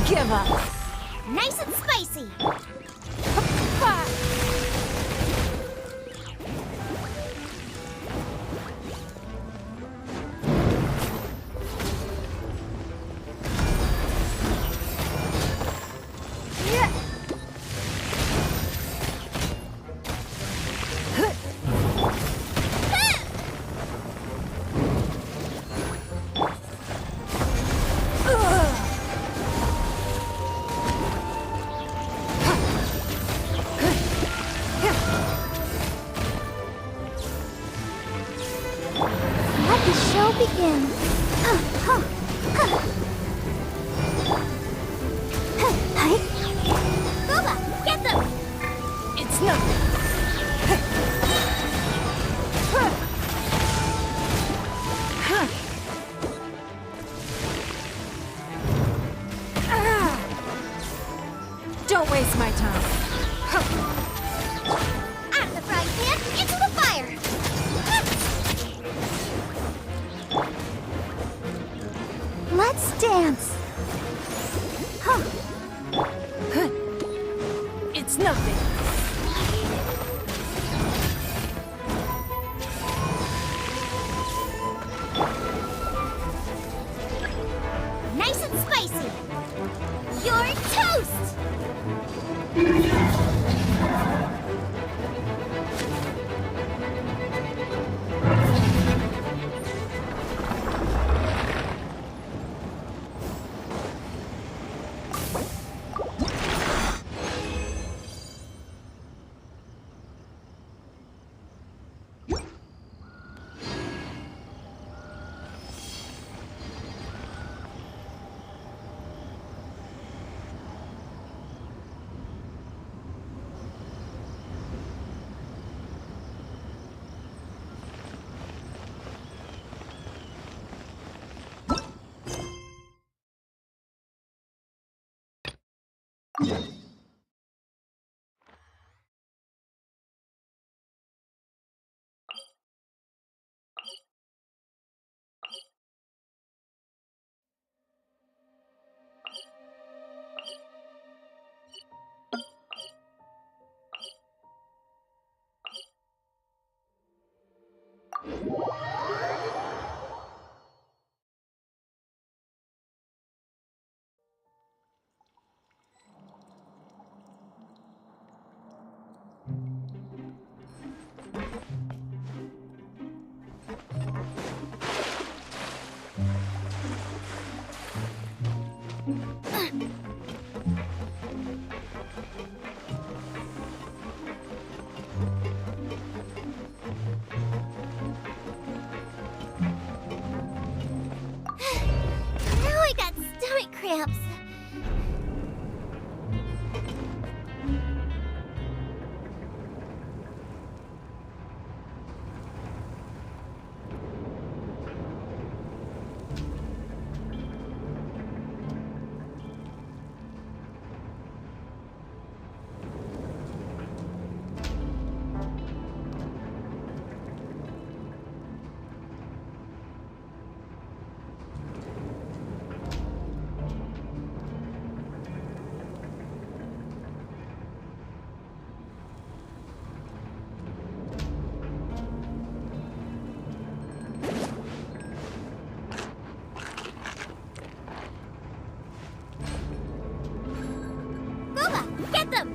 give up. Nice and spicy. Let the show begin. Booba, get them! It's nothing. Don't waste my time. Out of the frying pan, into the fire! Let's dance. It's nothing. Nice and spicy. You're toast! Now I got stomach cramps. Booba, get them!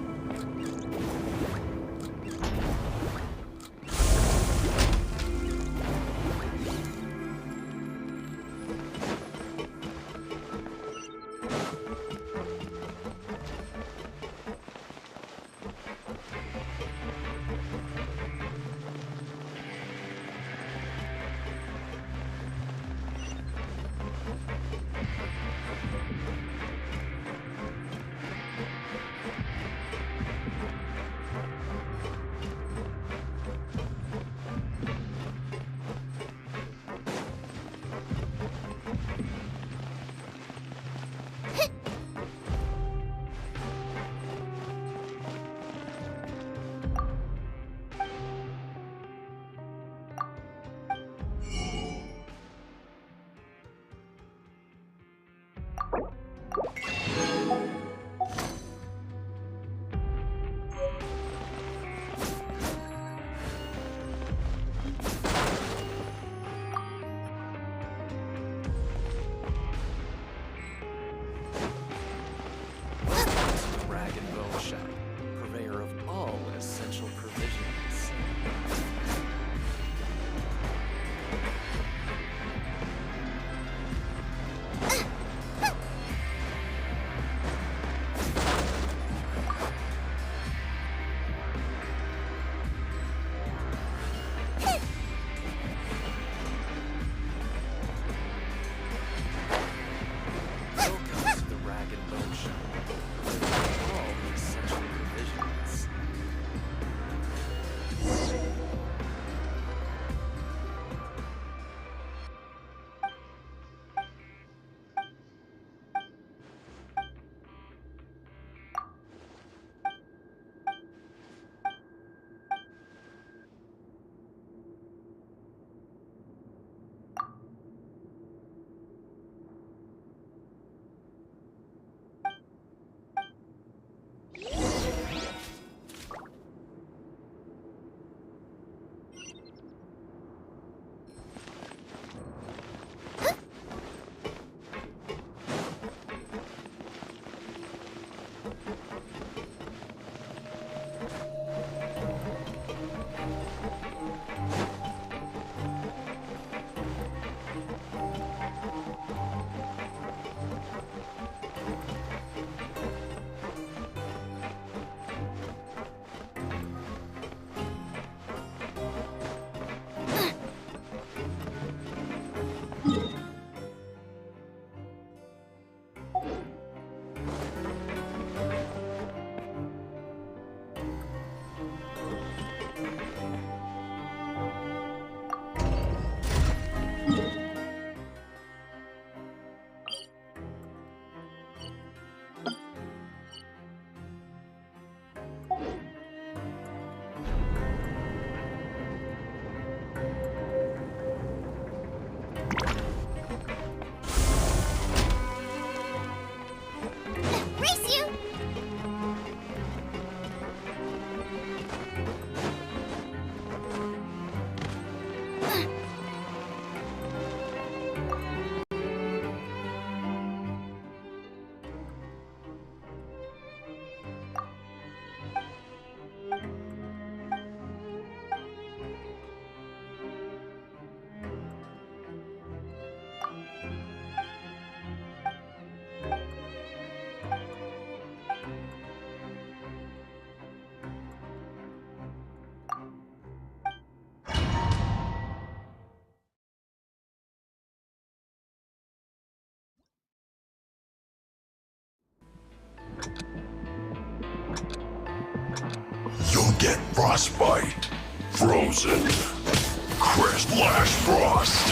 Get frostbite. Frozen. Crash Flash Frost.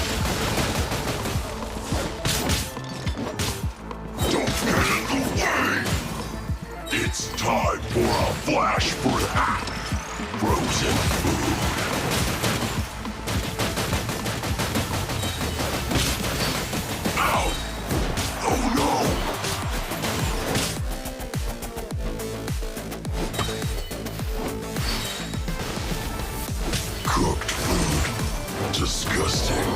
Don't get in the way. It's time for a flash break. Frozen food. Ow! Oh no! Cooked food. Disgusting.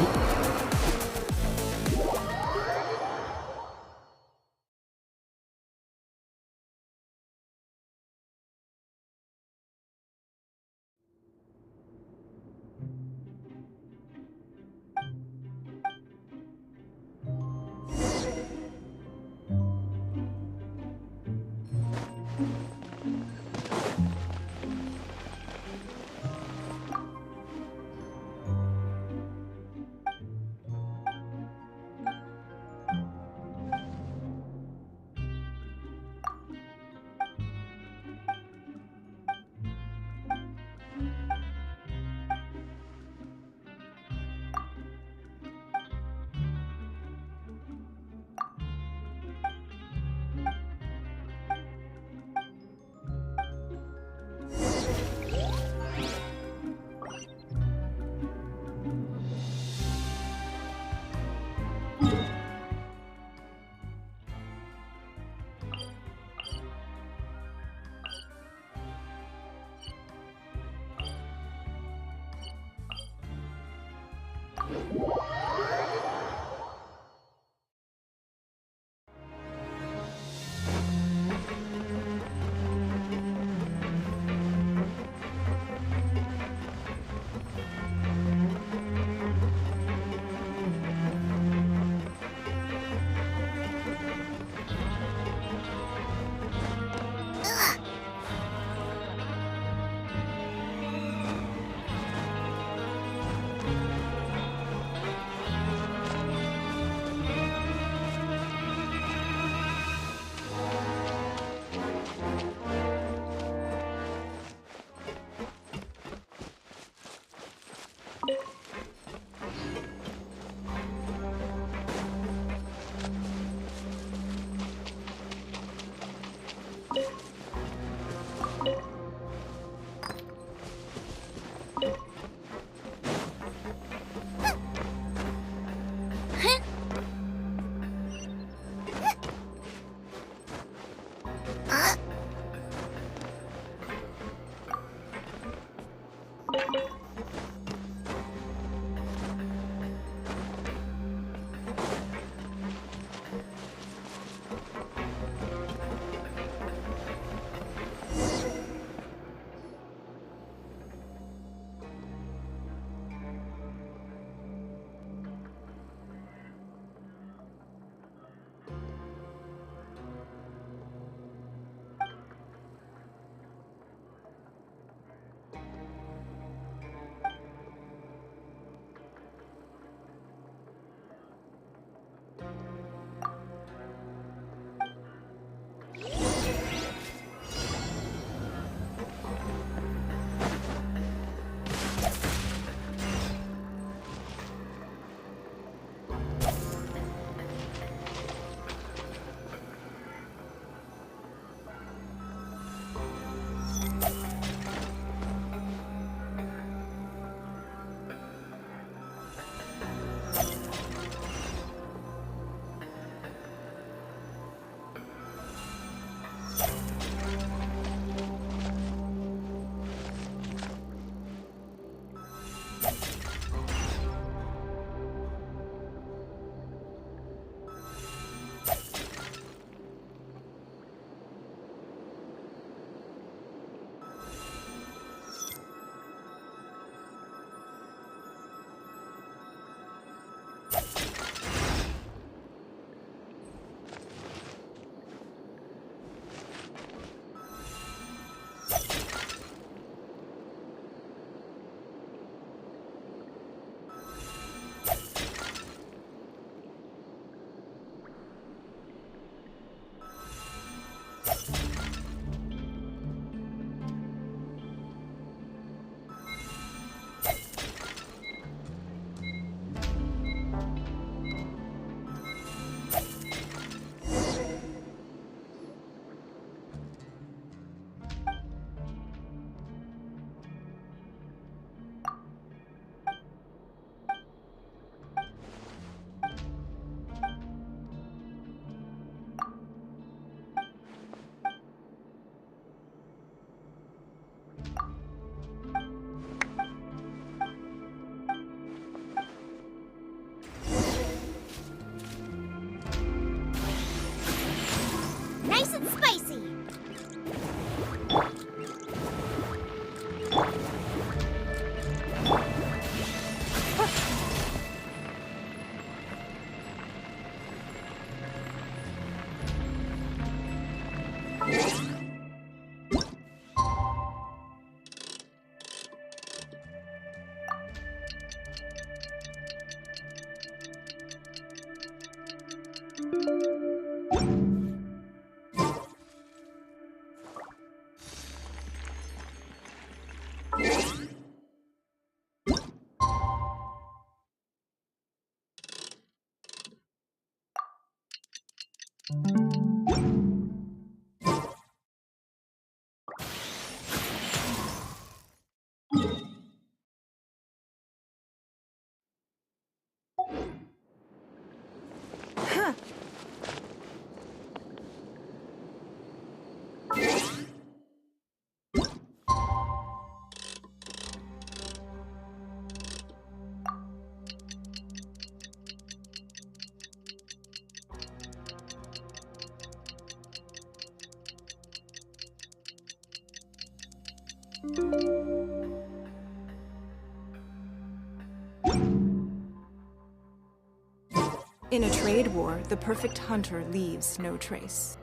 In a trade war, the perfect hunter leaves no trace.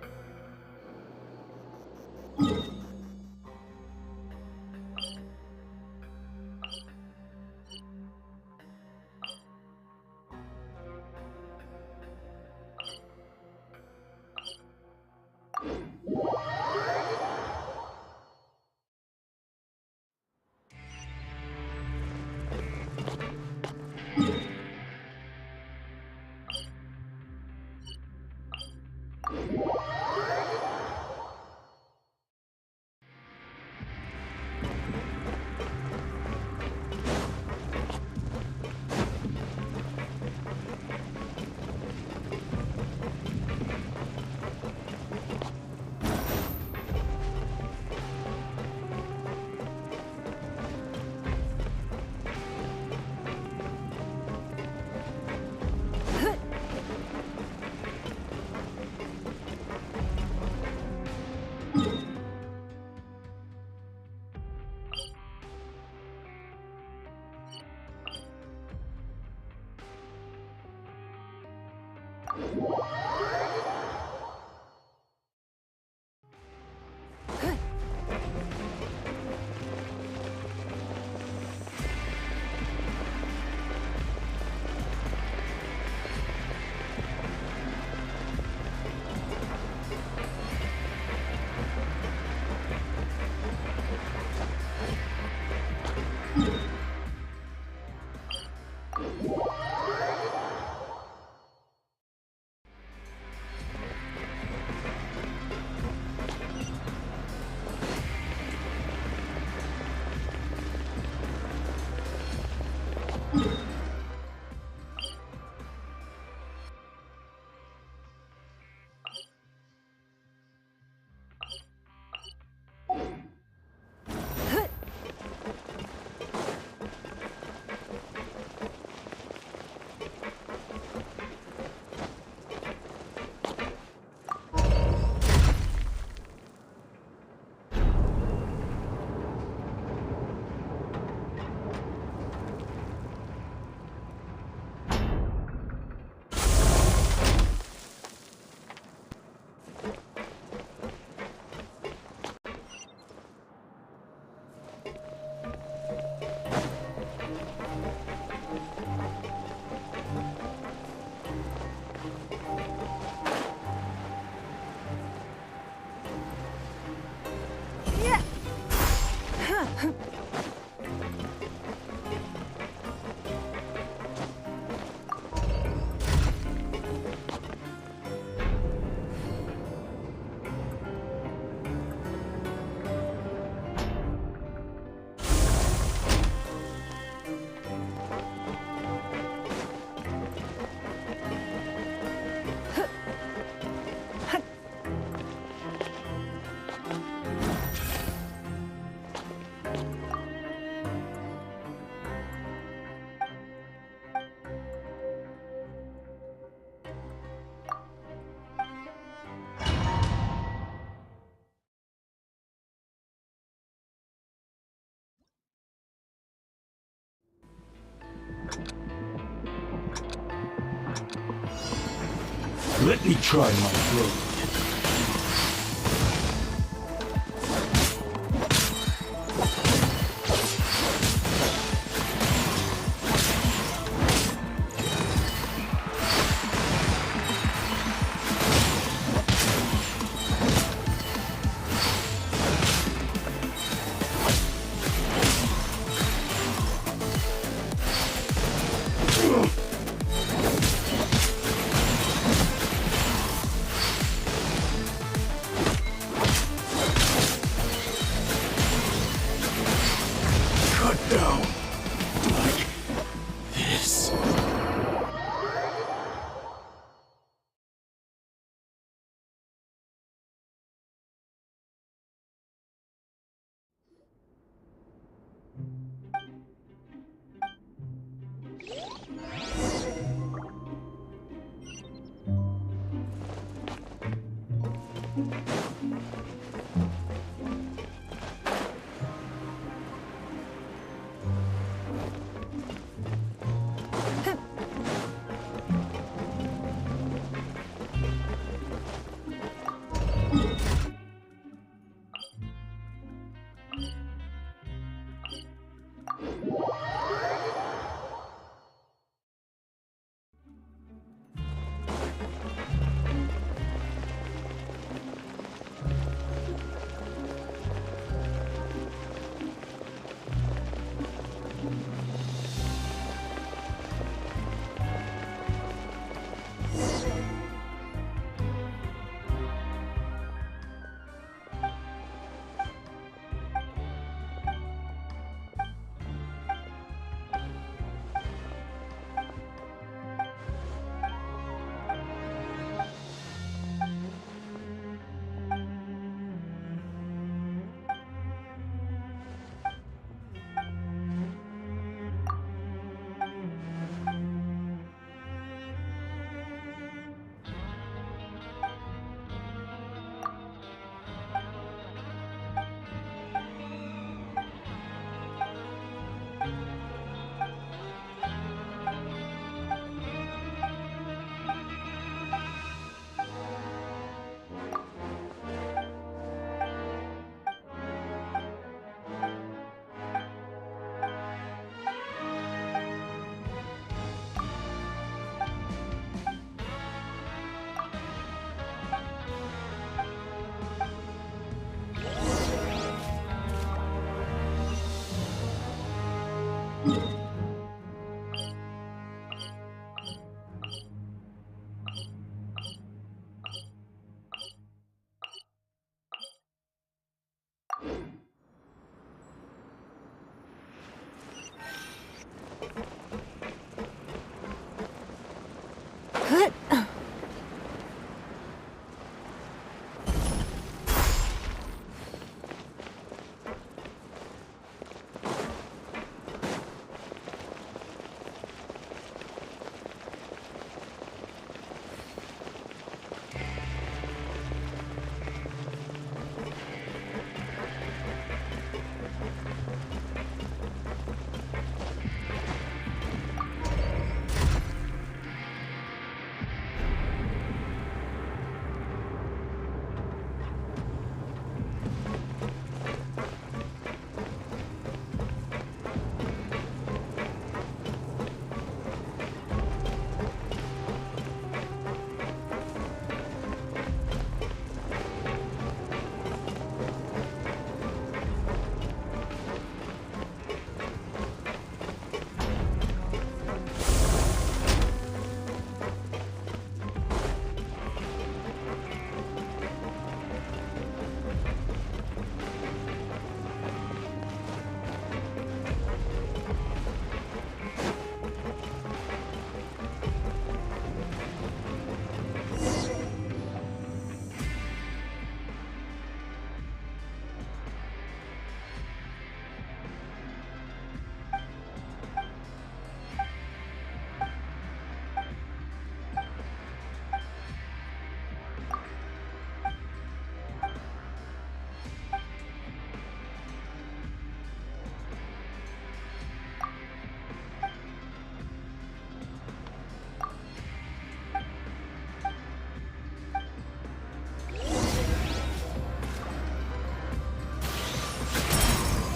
Let me try my throat.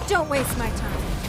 Don't waste my time.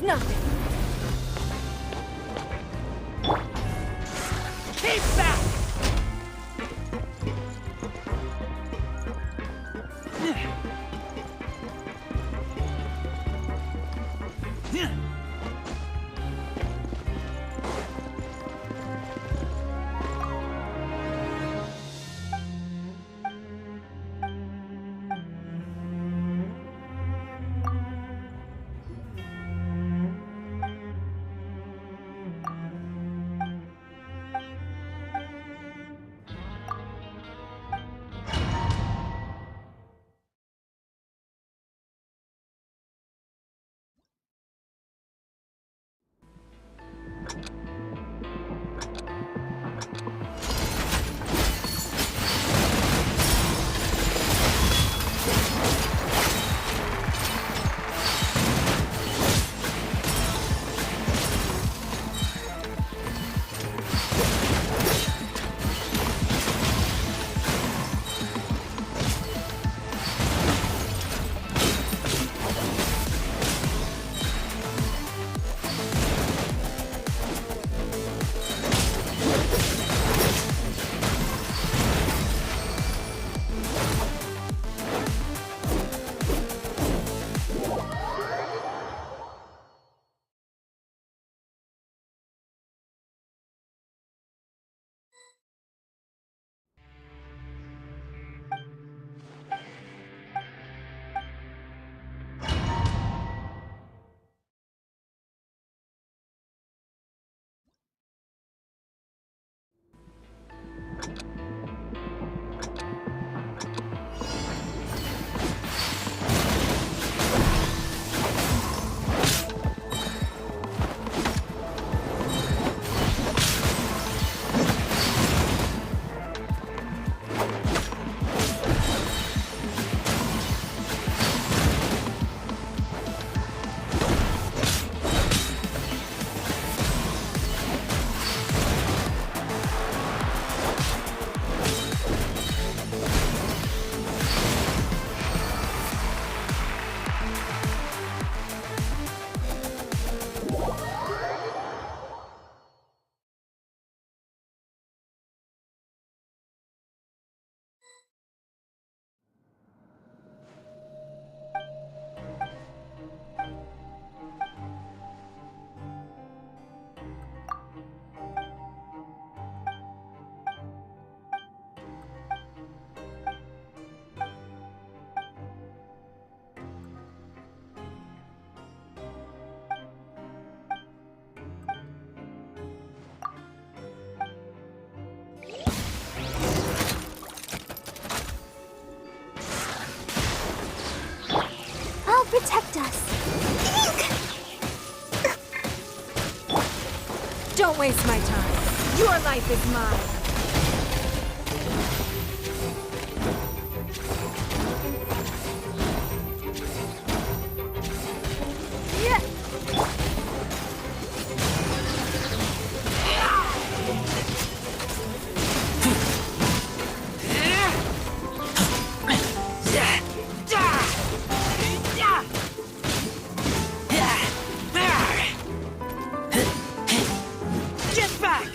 nothing. Keep back! Protect us. Don't waste my time. Your life is mine. Get back!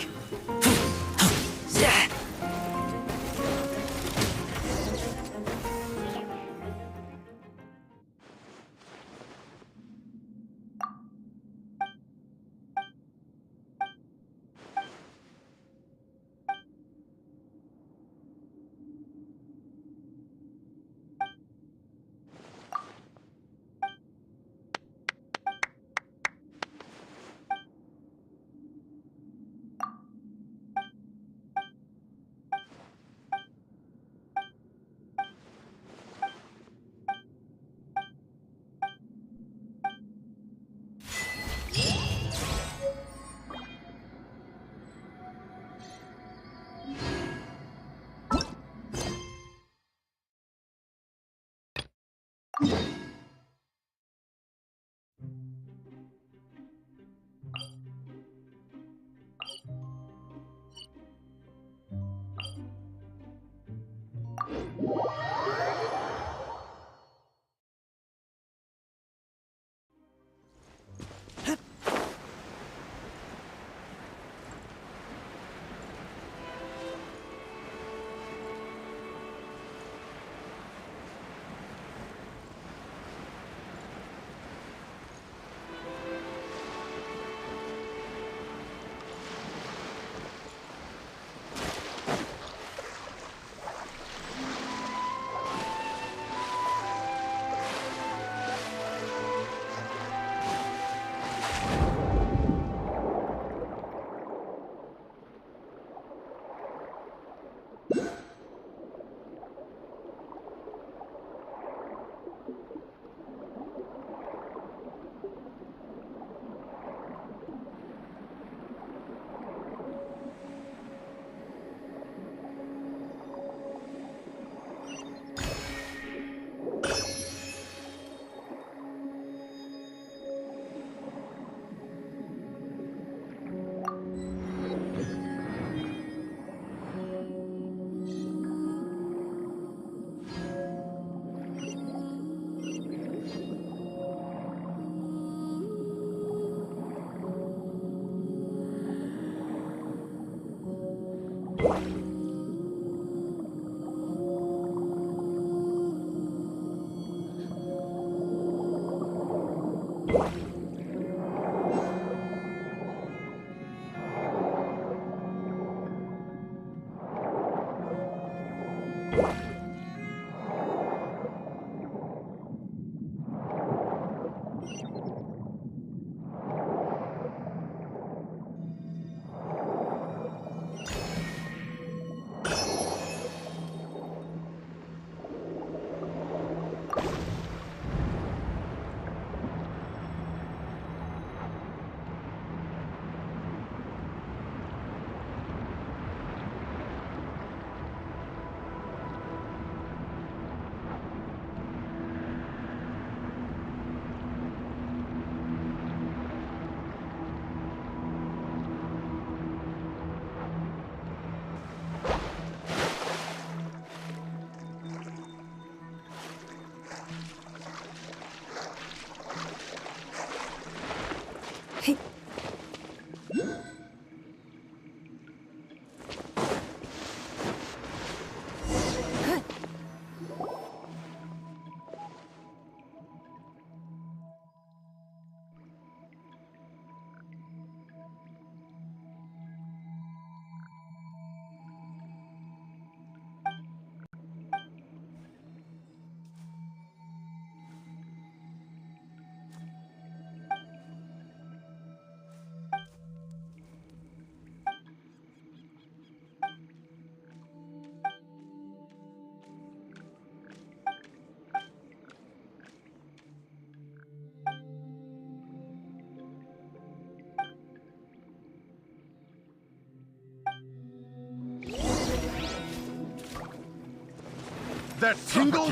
That tingle?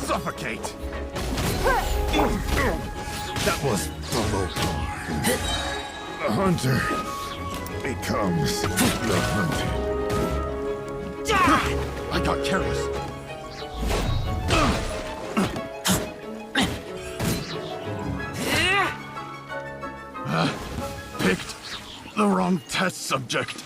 Suffocate! That was the low part. The hunter becomes the hunted. I got careless. Picked the wrong test subject.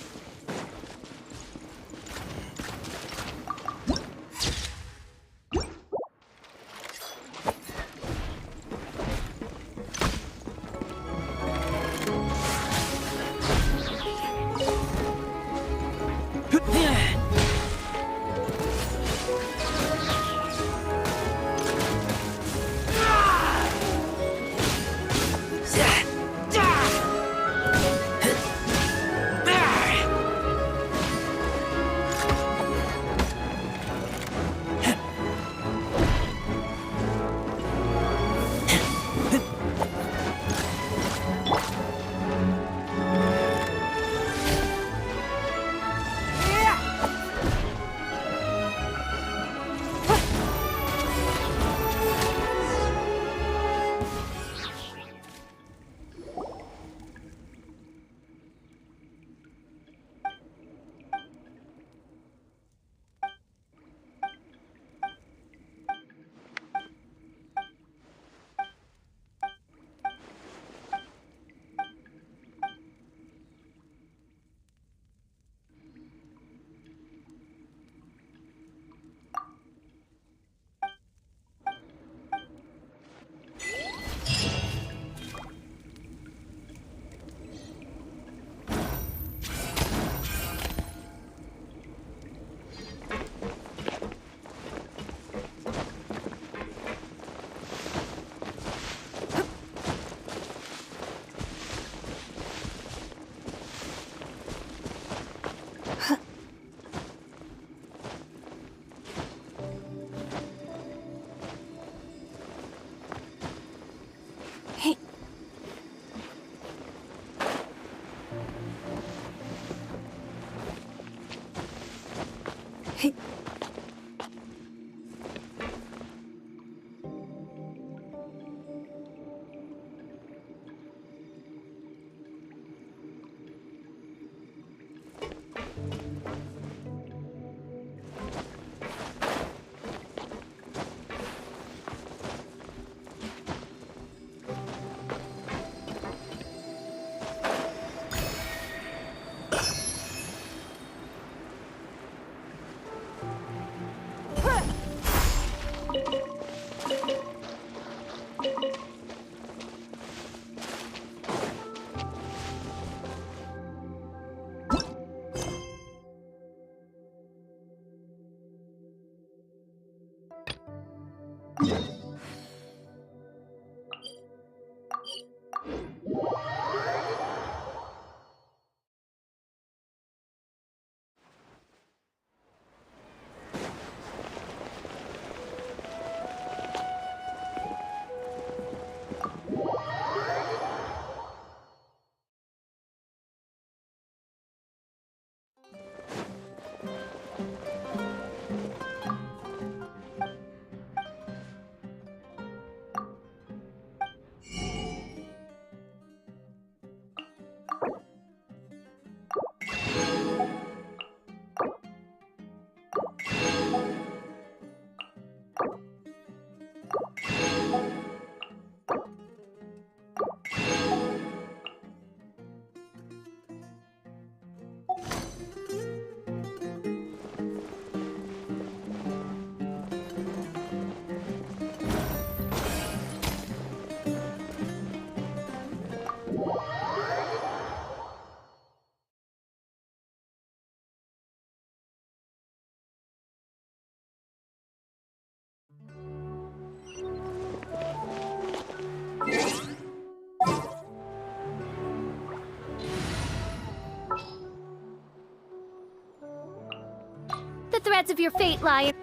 threads of your fate lie in...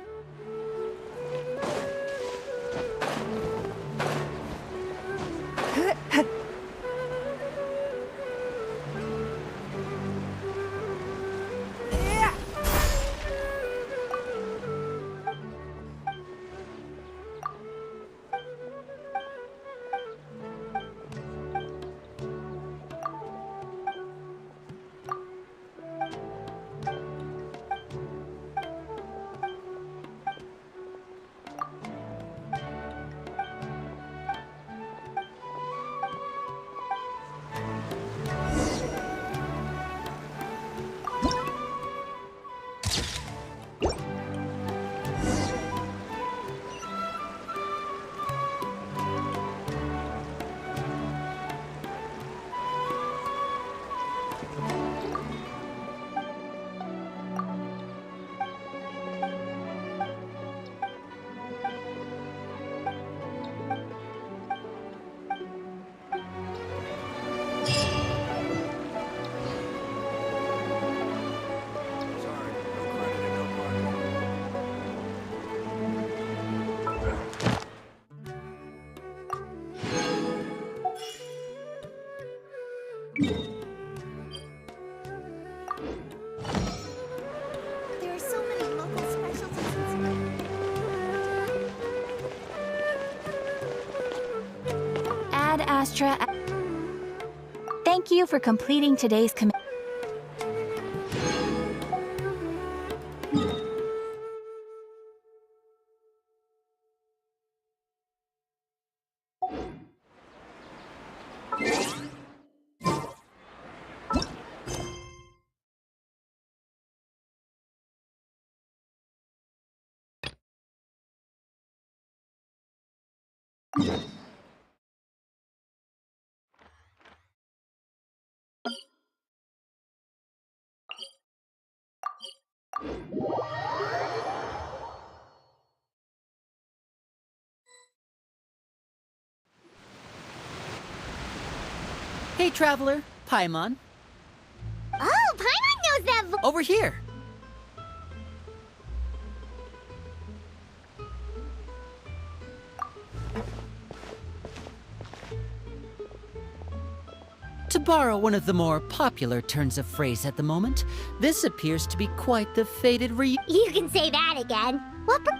There are so many local specialties. Ad Astra. Thank you for completing today's command. Hey, traveler. Paimon. Oh, Paimon knows that Over here. To borrow one of the more popular turns of phrase at the moment, this appears to be quite the fated You can say that again.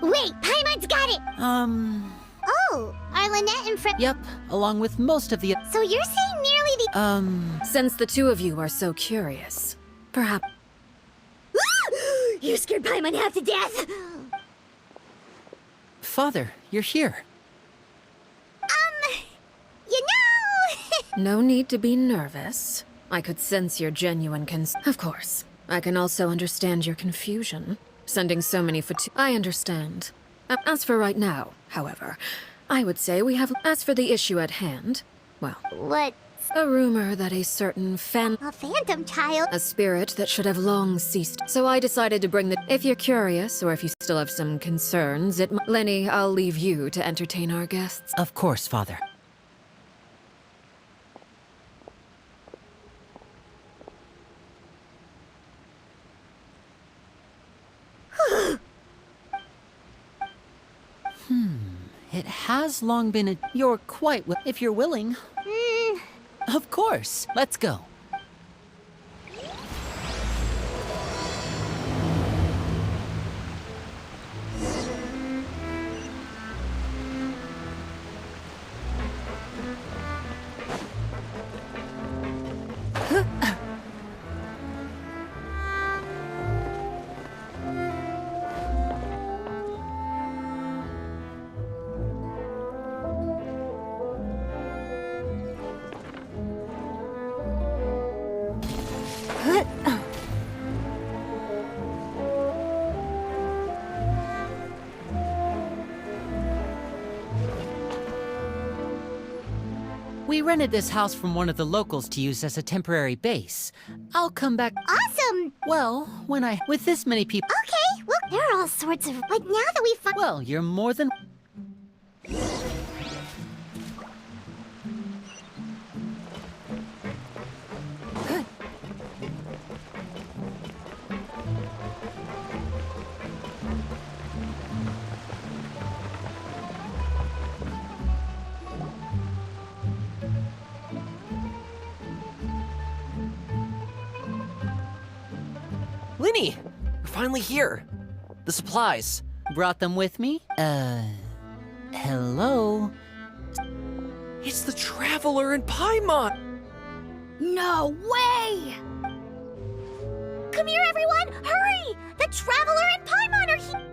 Wait, Paimon's got it! Oh, are Lynette and Fred... Yep, along with most of the... So you're saying nearly the... Since the two of you are so curious, perhaps... You scared Paimon half to death! Father, you're here. You know... No need to be nervous. I could sense your genuine Of course, I can also understand your confusion. Sending so many I understand. As for right now, however, I would say we have... As for the issue at hand, well... What? A rumor that a certain A phantom child? A spirit that should have long ceased. So I decided to bring the... If you're curious, or if you still have some concerns, Lenny, I'll leave you to entertain our guests. Of course, Father. It has long been You're quite if you're willing. Of course. Let's go. We rented this house from one of the locals to use as a temporary base. I'll come back. Awesome! Well, with this many people. Okay, well, there are all sorts of... But now that we find... Well, you're more than... Linny! We're finally here. The supplies. Brought them with me? Hello? It's the Traveler and Paimon! No way! Come here, everyone! Hurry! The Traveler and Paimon are here!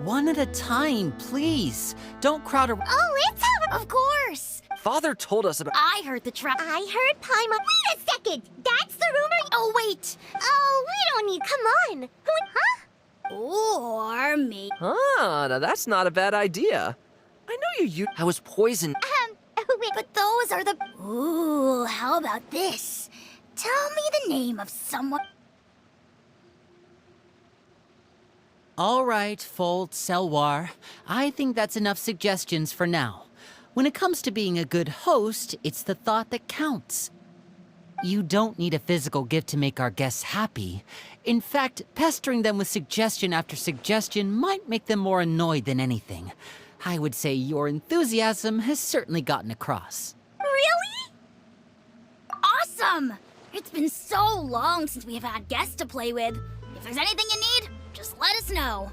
One at a time, please. Don't crowd around. Oh, it's of course! Father told us about— I heard the I heard Paimon. Wait a second! That's the rumor? Oh, wait! Oh, we don't need— Come on! Huh? Or me. Ah, now that's not a bad idea. I know I was poisoned. Wait, but those are the— Ooh, how about this? Tell me the name of someone— All right, Fold, Selwar. I think that's enough suggestions for now. When it comes to being a good host, it's the thought that counts. You don't need a physical gift to make our guests happy. In fact, pestering them with suggestion after suggestion might make them more annoyed than anything. I would say your enthusiasm has certainly gotten across. Really? Awesome! It's been so long since we have had guests to play with. If there's anything you need, just let us know.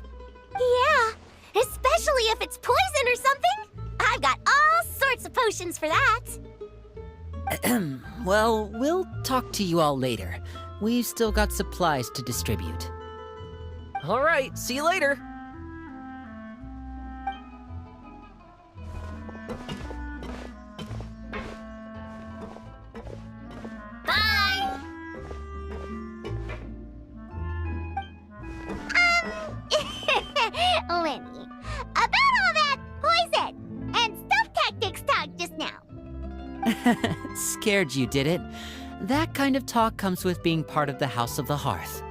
Yeah, especially if it's poison or something. I've got all sorts of potions for that. Well, we'll talk to you all later. We've still got supplies to distribute. All right, see you later. Bye! Lenny, about all that poison and stuff tactics talk just now. Scared you, did it? That kind of talk comes with being part of the House of the Hearth.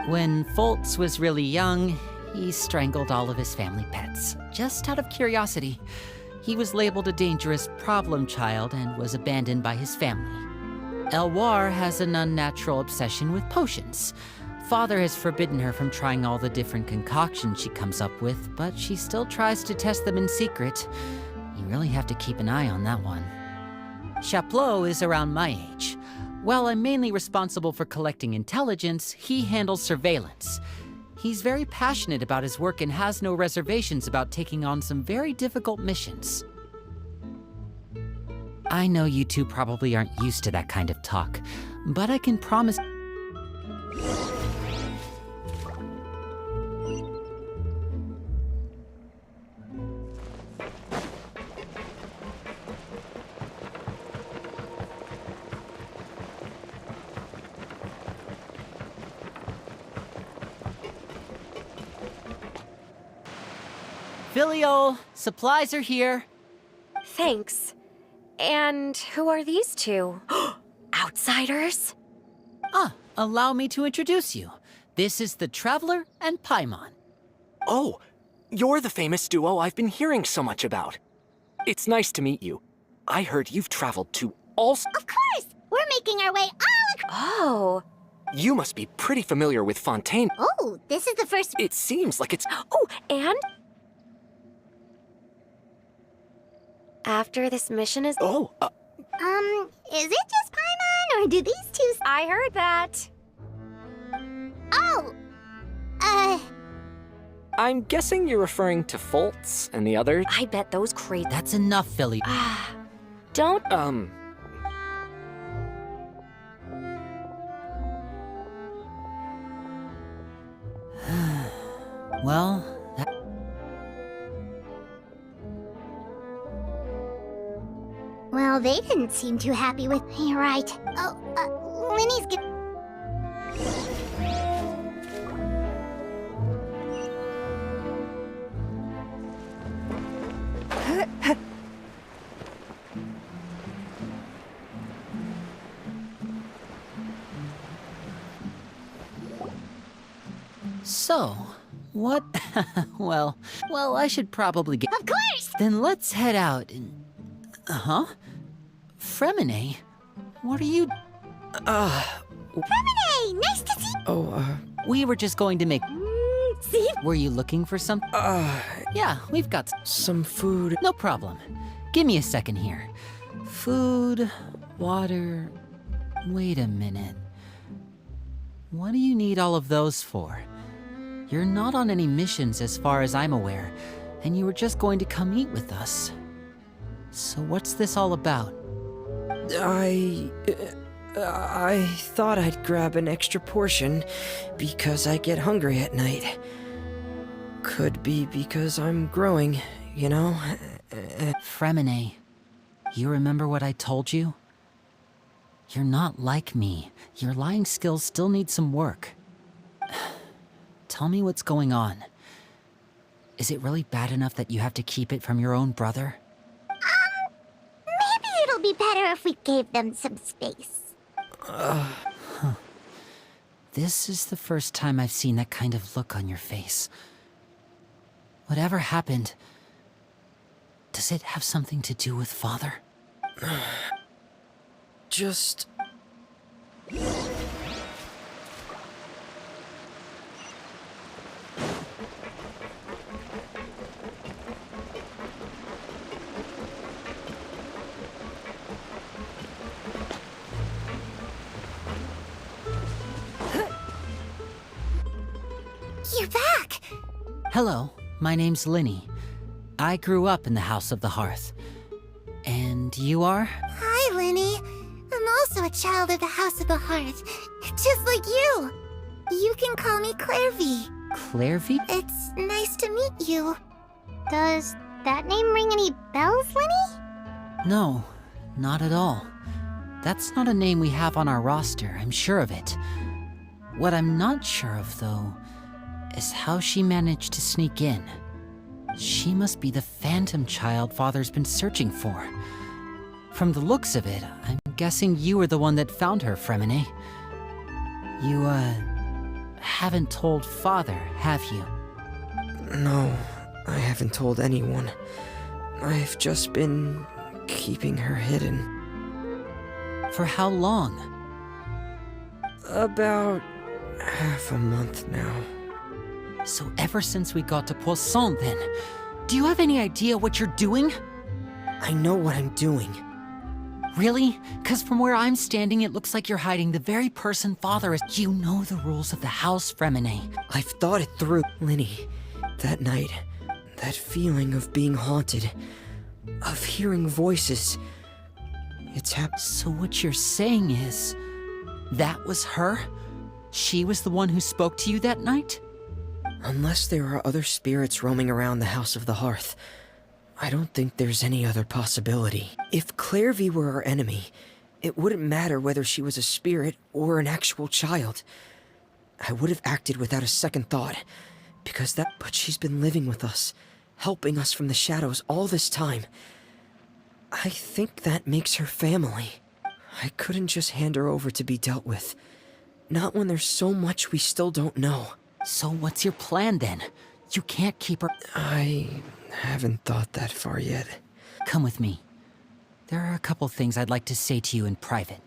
When Foltz was really young, he strangled all of his family pets, just out of curiosity. He was labeled a dangerous problem child and was abandoned by his family. Elwar has an unnatural obsession with potions. Father has forbidden her from trying all the different concoctions she comes up with, but she still tries to test them in secret. You really have to keep an eye on that one. Chaplot is around my age. While I'm mainly responsible for collecting intelligence, he handles surveillance. He's very passionate about his work and has no reservations about taking on some very difficult missions. I know you two probably aren't used to that kind of talk, but I can promise— Filial, supplies are here. Thanks. And who are these two? Outsiders? Allow me to introduce you. This is the Traveler and Paimon. Oh, you're the famous duo I've been hearing so much about. It's nice to meet you. I heard you've traveled to all— Of course! We're making our way all across— Oh. You must be pretty familiar with Fontaine. Oh, this is the first— It seems like it's— Oh, and? After this mission is— Oh, is it just Paimon, or do these two— I heard that. Oh! I'm guessing you're referring to Foltz and the others. I bet those crazy— That's enough, Philly. Don't— Well, Well, they didn't seem too happy with— You're right. Oh, Lenny's get— so, what? well, I should probably get— Of course! Then let's head out and— Fremine? What are you— Fremine! Nice to see— We were just going to make— See? Were you looking for some— Yeah, we've got some food. No problem. Give me a second here. Food, water— Wait a minute. What do you need all of those for? You're not on any missions as far as I'm aware, and you were just going to come eat with us. So what's this all about? I thought I'd grab an extra portion because I get hungry at night. Could be because I'm growing, you know? Fremine, you remember what I told you? You're not like me. Your lying skills still need some work. Tell me what's going on. Is it really bad enough that you have to keep it from your own brother? Maybe it'll be better if we gave them some space. This is the first time I've seen that kind of look on your face. Whatever happened, does it have something to do with Father? Just... You're back! Hello, my name's Linny. I grew up in the House of the Hearth. And you are? Hi, Linny. I'm also a child of the House of the Hearth, just like you. You can call me Clairvy. Clairvy? It's nice to meet you. Does that name ring any bells, Linny? No, not at all. That's not a name we have on our roster, I'm sure of it. What I'm not sure of, though, is how she managed to sneak in. She must be the phantom child Father's been searching for. From the looks of it, I'm guessing you were the one that found her, Fremine. You, haven't told Father, have you? No, I haven't told anyone. I've just been keeping her hidden. For how long? About half a month now. So ever since we got to Poisson, then, do you have any idea what you're doing? I know what I'm doing. Really? 'Cause from where I'm standing, it looks like you're hiding the very person Father is. You know the rules of the house, Fremine. I've thought it through, Linny. That night, that feeling of being haunted, of hearing voices. It's happened. So what you're saying is, that was her? She was the one who spoke to you that night? Unless there are other spirits roaming around the House of the Hearth, I don't think there's any other possibility. If Clairvy were our enemy, it wouldn't matter whether she was a spirit or an actual child. I would have acted without a second thought, but she's been living with us, helping us from the shadows all this time. I think that makes her family. I couldn't just hand her over to be dealt with. Not when there's so much we still don't know. So what's your plan then? You can't keep her. I haven't thought that far yet. Come with me. There are a couple things I'd like to say to you in private.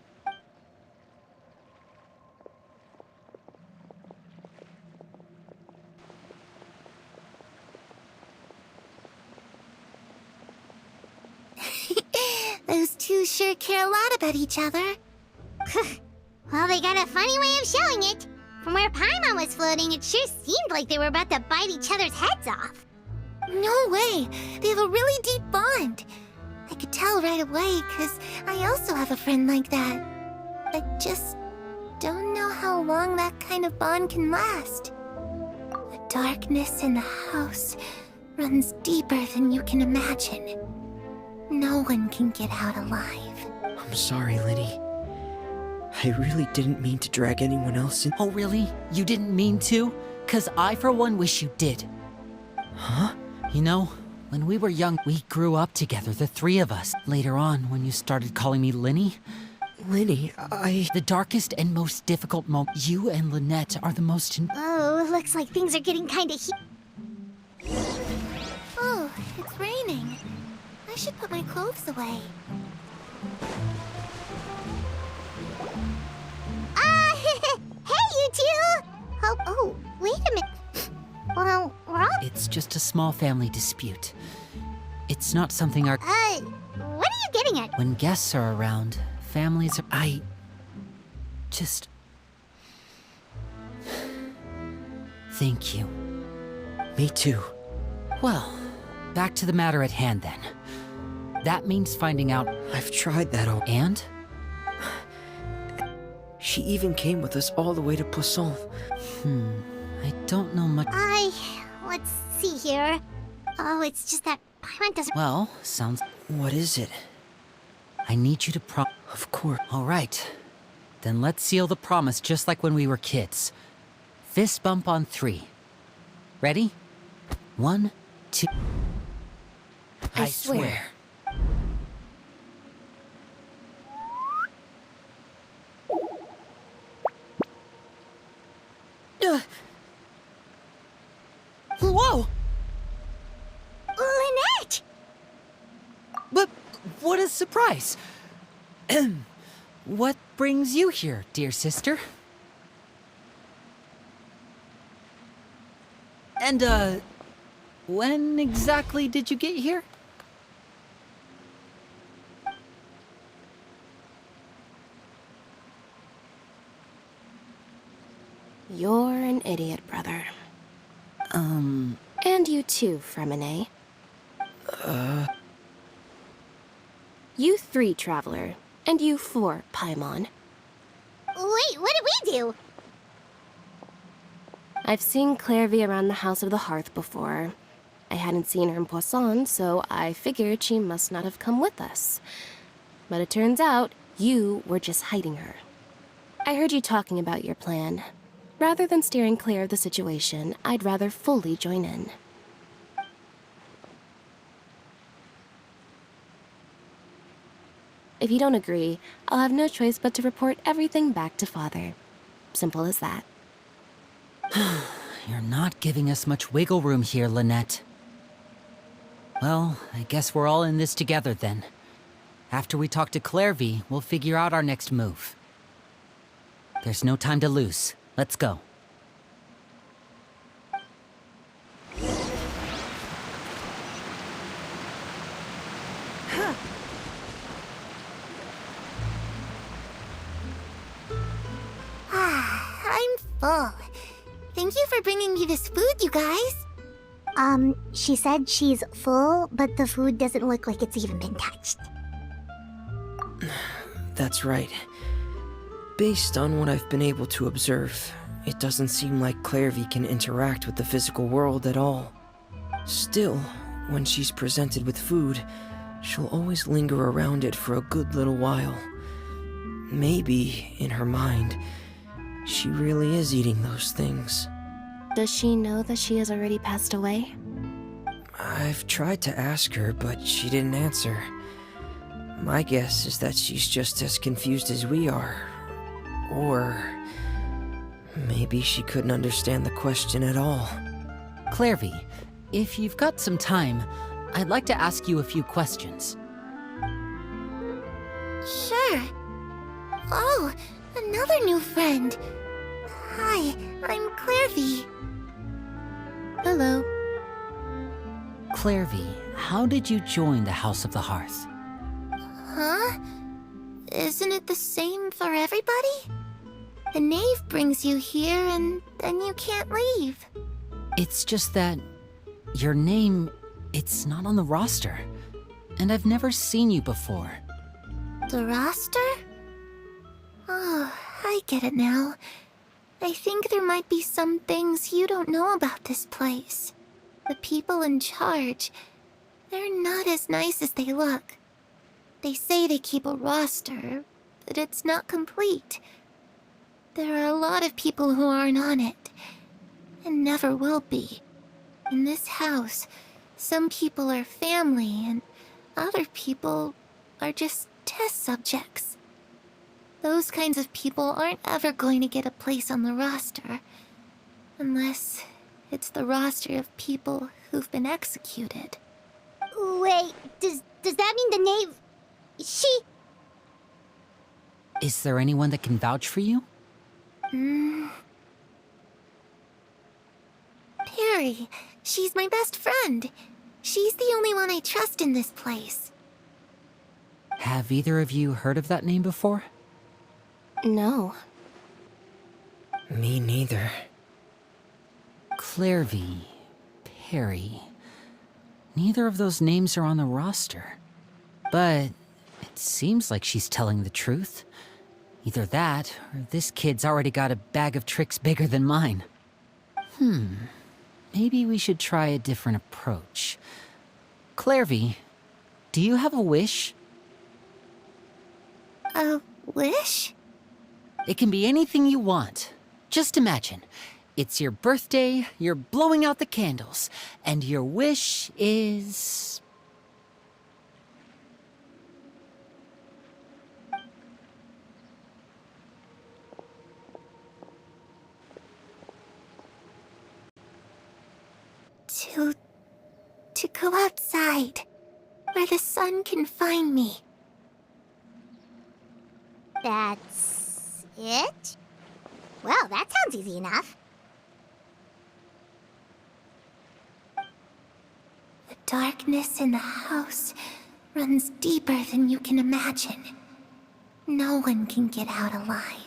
Those two sure care a lot about each other. Well, they got a funny way of showing it. From where Paimon was floating, it sure seemed like they were about to bite each other's heads off. No way! They have a really deep bond. I could tell right away, because I also have a friend like that. I just don't know how long that kind of bond can last. The darkness in the house runs deeper than you can imagine. No one can get out alive. I'm sorry, Linny. I really didn't mean to drag anyone else in. Oh, really? You didn't mean to? 'Cause I, for one, wish you did. Huh? You know, when we were young, we grew up together, the three of us. Later on, when you started calling me Linny, Linny, the darkest and most difficult moment, you and Lynette are the most Oh, looks like things are getting kinda Oh, it's raining. I should put my clothes away. Hey, you two! Oh, wait a minute. Well, we're all... It's just a small family dispute. It's not something our... what are you getting at? When guests are around, families are... just... Thank you. Me too. Well, back to the matter at hand then. That means finding out... I've tried that all. And? She even came with us all the way to Poisson. I don't know much... Let's see here. Oh, it's just that Paimon doesn't... Well, sounds... What is it? I need you to Of course. All right. Then let's seal the promise just like when we were kids. Fist bump on 3. Ready? 1, 2... I swear. Whoa! Lynette! But what a surprise! What brings you here, dear sister? And, when exactly did you get here? You're an idiot, brother. And you too, Fremine. You 3, Traveler. And you 4, Paimon. Wait, what did we do? I've seen Clairvy around the House of the Hearth before. I hadn't seen her in Poisson, so I figured she must not have come with us. But it turns out you were just hiding her. I heard you talking about your plan. Rather than steering clear of the situation, I'd rather fully join in. If you don't agree, I'll have no choice but to report everything back to Father. Simple as that. You're not giving us much wiggle room here, Lynette. Well, I guess we're all in this together then. After we talk to Clairvy, we'll figure out our next move. There's no time to lose. Let's go. I'm full. Thank you for bringing me this food, you guys. She said she's full, but the food doesn't look like it's even been touched. That's right. Based on what I've been able to observe, it doesn't seem like Clairvy can interact with the physical world at all. Still, when she's presented with food, she'll always linger around it for a good little while. Maybe, in her mind, she really is eating those things. Does she know that she has already passed away? I've tried to ask her, but she didn't answer. My guess is that she's just as confused as we are. Or maybe she couldn't understand the question at all. Clairvy, if you've got some time, I'd like to ask you a few questions. Sure. Oh, another new friend. Hi, I'm Clairvy. Hello. Clairvy, how did you join the House of the Hearth? Huh? Isn't it the same for everybody? The knave brings you here and then you can't leave. It's just that your name, it's not on the roster. And I've never seen you before. The roster? Oh, I get it now. I think there might be some things you don't know about this place. The people in charge, they're not as nice as they look. They say they keep a roster, but it's not complete. There are a lot of people who aren't on it, and never will be. In this house, some people are family, and other people are just test subjects. Those kinds of people aren't ever going to get a place on the roster, unless it's the roster of people who've been executed. Wait, does that mean the knave... She... Is there anyone that can vouch for you? Perry. She's my best friend. She's the only one I trust in this place. Have either of you heard of that name before? No. Me neither. Clairvy, Perry. Neither of those names are on the roster. But it seems like she's telling the truth. Either that, or this kid's already got a bag of tricks bigger than mine. Maybe we should try a different approach. Clairvy, do you have a wish? A wish? It can be anything you want. Just imagine. It's your birthday, you're blowing out the candles, and your wish is... To go outside, where the sun can find me. That's it? Well, that sounds easy enough. The darkness in the house runs deeper than you can imagine. No one can get out alive.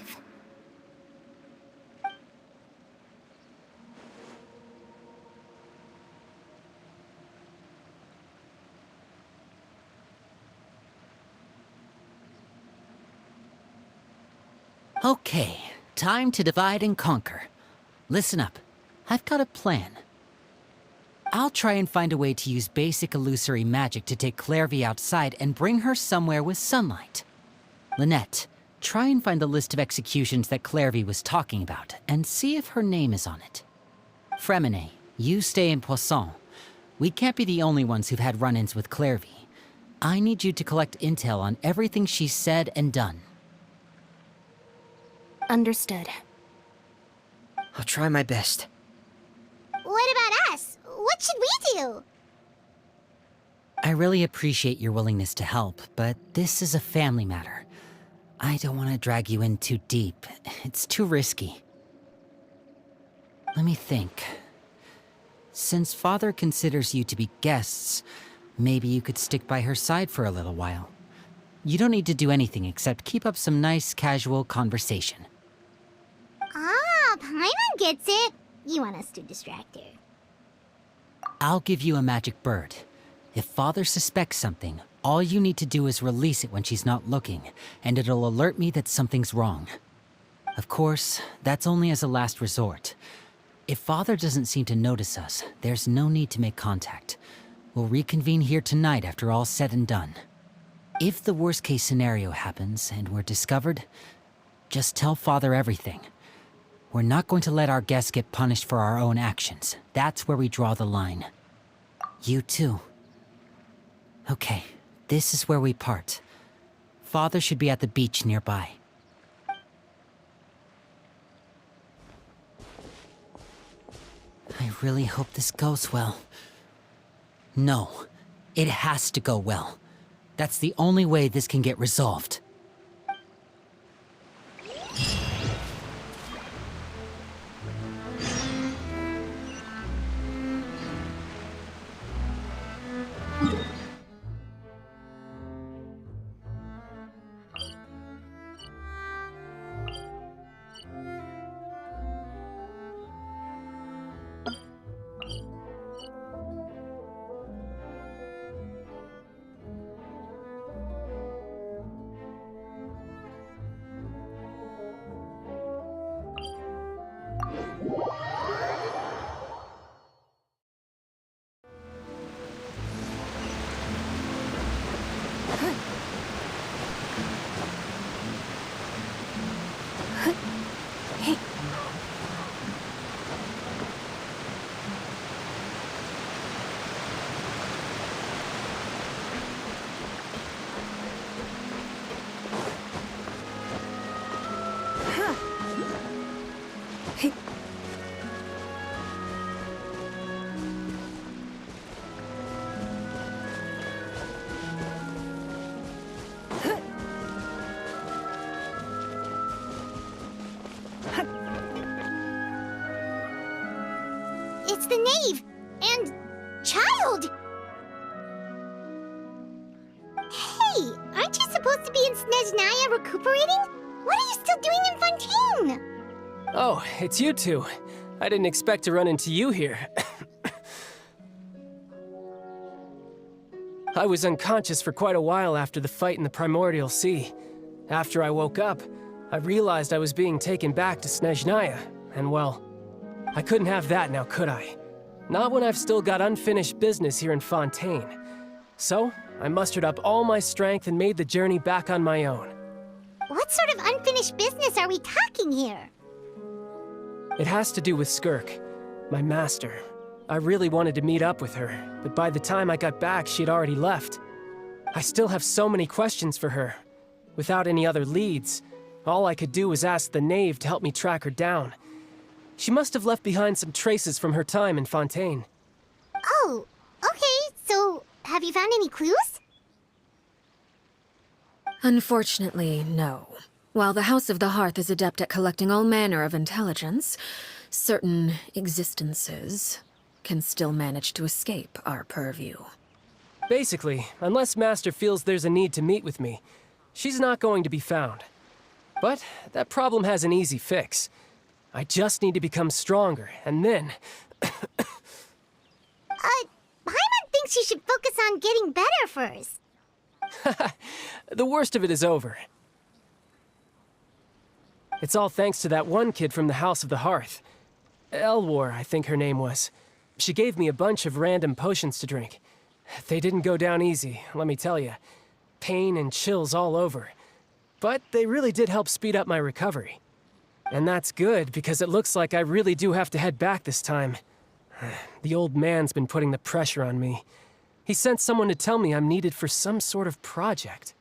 Okay, time to divide and conquer. Listen up, I've got a plan. I'll try and find a way to use basic illusory magic to take Clairvy outside and bring her somewhere with sunlight. Lynette, try and find the list of executions that Clairvy was talking about and see if her name is on it. Fremine, you stay in Poisson. We can't be the only ones who've had run-ins with Clairvy. I need you to collect intel on everything she's said and done. Understood. I'll try my best. What about us? What should we do? I really appreciate your willingness to help, but this is a family matter. I don't want to drag you in too deep. It's too risky. Let me think. Since Father considers you to be guests, maybe you could stick by her side for a little while. You don't need to do anything except keep up some nice, casual conversation. Ah, Paimon gets it. You want us to distract her. I'll give you a magic bird. If Father suspects something, all you need to do is release it when she's not looking, and it'll alert me that something's wrong. Of course, that's only as a last resort. If Father doesn't seem to notice us, there's no need to make contact. We'll reconvene here tonight after all's said and done. If the worst-case scenario happens and we're discovered, just tell Father everything. We're not going to let our guests get punished for our own actions. That's where we draw the line. You too. Okay, this is where we part. Father should be at the beach nearby. I really hope this goes well. No, it has to go well. That's the only way this can get resolved. It's the knave! And... child! Hey, aren't you supposed to be in Snezhnaya recuperating? What are you still doing in Fontaine? Oh, it's you two. I didn't expect to run into you here. I was unconscious for quite a while after the fight in the Primordial Sea. After I woke up, I realized I was being taken back to Snezhnaya, and well, I couldn't have that now, could I? Not when I've still got unfinished business here in Fontaine. So, I mustered up all my strength and made the journey back on my own. What sort of unfinished business are we talking here? It has to do with Skirk, my master. I really wanted to meet up with her, but by the time I got back, she'd already left. I still have so many questions for her. Without any other leads, all I could do was ask the knave to help me track her down. She must have left behind some traces from her time in Fontaine. Oh, okay, so have you found any clues? Unfortunately, no. While the House of the Hearth is adept at collecting all manner of intelligence, certain existences can still manage to escape our purview. Basically, unless Master feels there's a need to meet with me, she's not going to be found. But that problem has an easy fix. I just need to become stronger, and then... Paimon thinks you should focus on getting better first. The worst of it is over. It's all thanks to that one kid from the House of the Hearth. Elwar, I think her name was. She gave me a bunch of random potions to drink. They didn't go down easy, let me tell you. Pain and chills all over. But they really did help speed up my recovery. And that's good, because it looks like I really do have to head back this time. The old man's been putting the pressure on me. He sent someone to tell me I'm needed for some sort of project.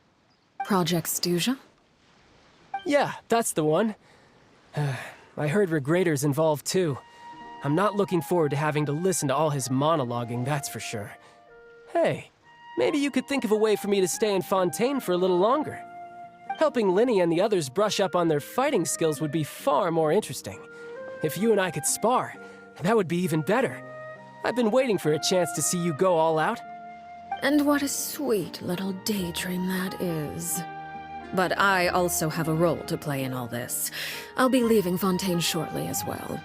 Project Stuja? Yeah, that's the one. I heard Regrader's involved too. I'm not looking forward to having to listen to all his monologuing, that's for sure. Hey, maybe you could think of a way for me to stay in Fontaine for a little longer. Helping Linny and the others brush up on their fighting skills would be far more interesting. If you and I could spar, that would be even better. I've been waiting for a chance to see you go all out. And what a sweet little daydream that is. But I also have a role to play in all this. I'll be leaving Fontaine shortly as well.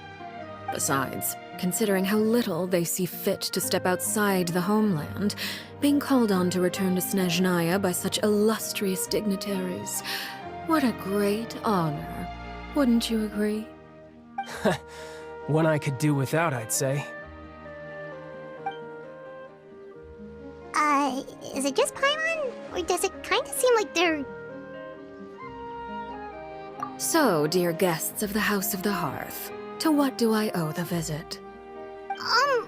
Besides, considering how little they see fit to step outside the homeland, being called on to return to Snezhnaya by such illustrious dignitaries, what a great honor. Wouldn't you agree? One I could do without, I'd say. Is it just Paimon? Or does it kind of seem like they're... So, dear guests of the House of the Hearth, to what do I owe the visit? Well,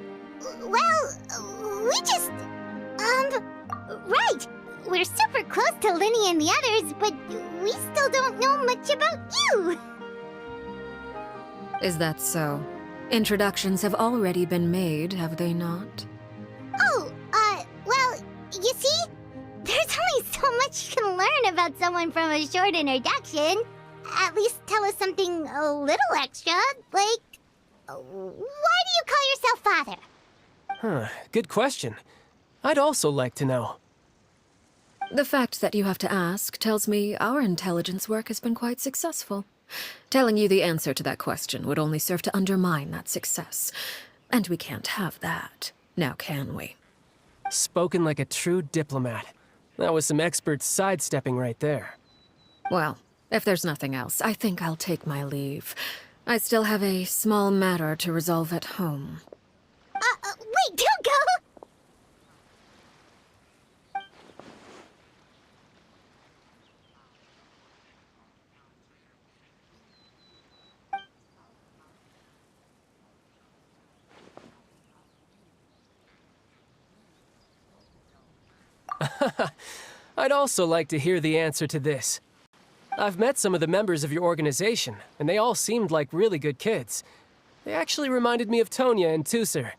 we just... right! We're super close to Linny and the others, but we still don't know much about you! Is that so? Introductions have already been made, have they not? Oh, well, you see? There's only so much you can learn about someone from a short introduction. At least tell us something a little extra, like... why do you call yourself father? Huh, good question. I'd also like to know. The fact that you have to ask tells me our intelligence work has been quite successful. Telling you the answer to that question would only serve to undermine that success. And we can't have that, now can we? Spoken like a true diplomat. That was some expert sidestepping right there. Well, if there's nothing else, I think I'll take my leave. I still have a small matter to resolve at home. Wait, don't go! I'd also like to hear the answer to this. I've met some of the members of your organization, and they all seemed like really good kids. They actually reminded me of Tonya and Tusser.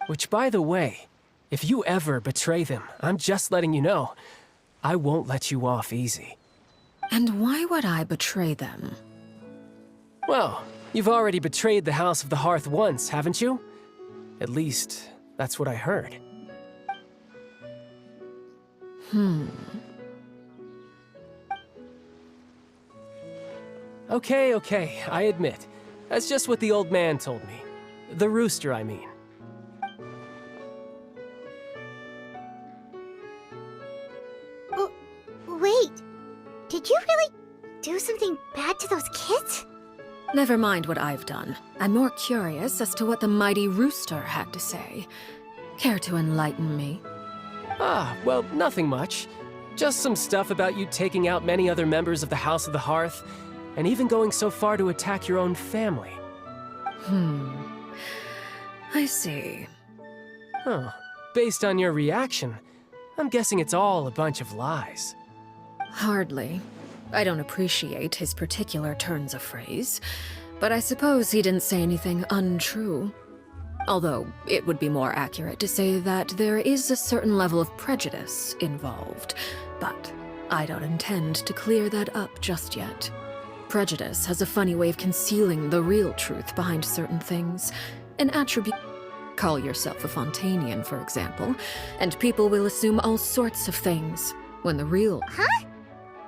Which, by the way, if you ever betray them, I'm just letting you know, I won't let you off easy. And why would I betray them? Well, you've already betrayed the House of the Hearth once, haven't you? At least, that's what I heard. Okay, I admit. That's just what the old man told me. The rooster, I mean. Wait, did you really do something bad to those kids? Never mind what I've done. I'm more curious as to what the mighty rooster had to say. Care to enlighten me? Well, nothing much. Just some stuff about you taking out many other members of the House of the Hearth, and even going so far to attack your own family. I see. Huh. Based on your reaction, I'm guessing it's all a bunch of lies. Hardly. I don't appreciate his particular turns of phrase, but I suppose he didn't say anything untrue. Although, it would be more accurate to say that there is a certain level of prejudice involved, but I don't intend to clear that up just yet. Prejudice has a funny way of concealing the real truth behind certain things, an attribute. Call yourself a Fontanian, for example, and people will assume all sorts of things, when the real— Huh?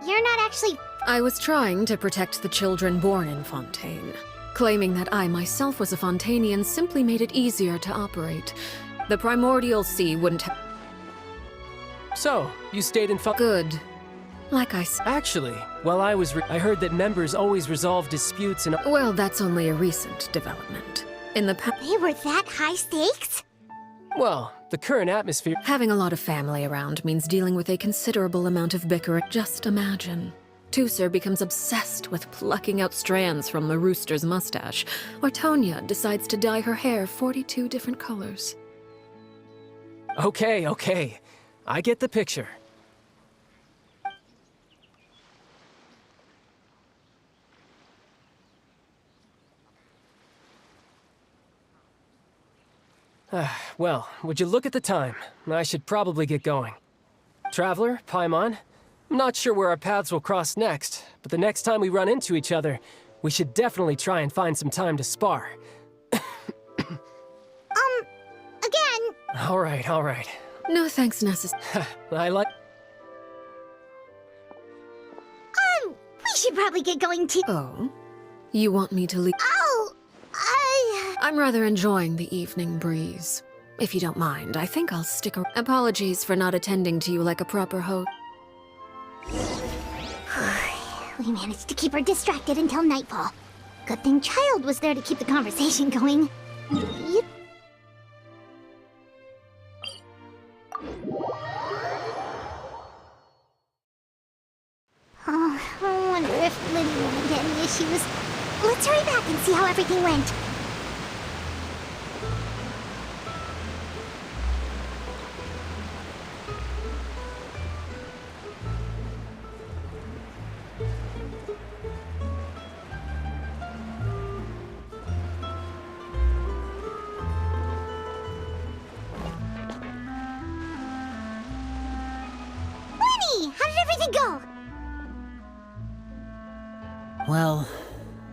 You're not actually— I was trying to protect the children born in Fontaine. Claiming that I myself was a Fontanian simply made it easier to operate. The primordial sea wouldn't have— So, you stayed in Good. Like I said— Actually, while I was I heard that members always resolve disputes and— Well, that's only a recent development. In the past— They were that high stakes? Well, the current atmosphere— Having a lot of family around means dealing with a considerable amount of bickering. Just imagine. Tusser becomes obsessed with plucking out strands from the rooster's mustache, or Tonya decides to dye her hair 42 different colors. Okay. I get the picture. Well, would you look at the time? I should probably get going. Traveler, Paimon, I'm not sure where our paths will cross next, but the next time we run into each other, we should definitely try and find some time to spar. Again? All right. No thanks necessary. I like— We should probably get going too. Oh? You want me to leave? Oh, I'm rather enjoying the evening breeze. If you don't mind, I think I'll stick around. Apologies for not attending to you like a proper host. We managed to keep her distracted until nightfall. Good thing Child was there to keep the conversation going. Yep. Oh, I wonder if Liddy won't get any issues. Let's hurry back and see how everything went. Lenny, how did everything go? Well,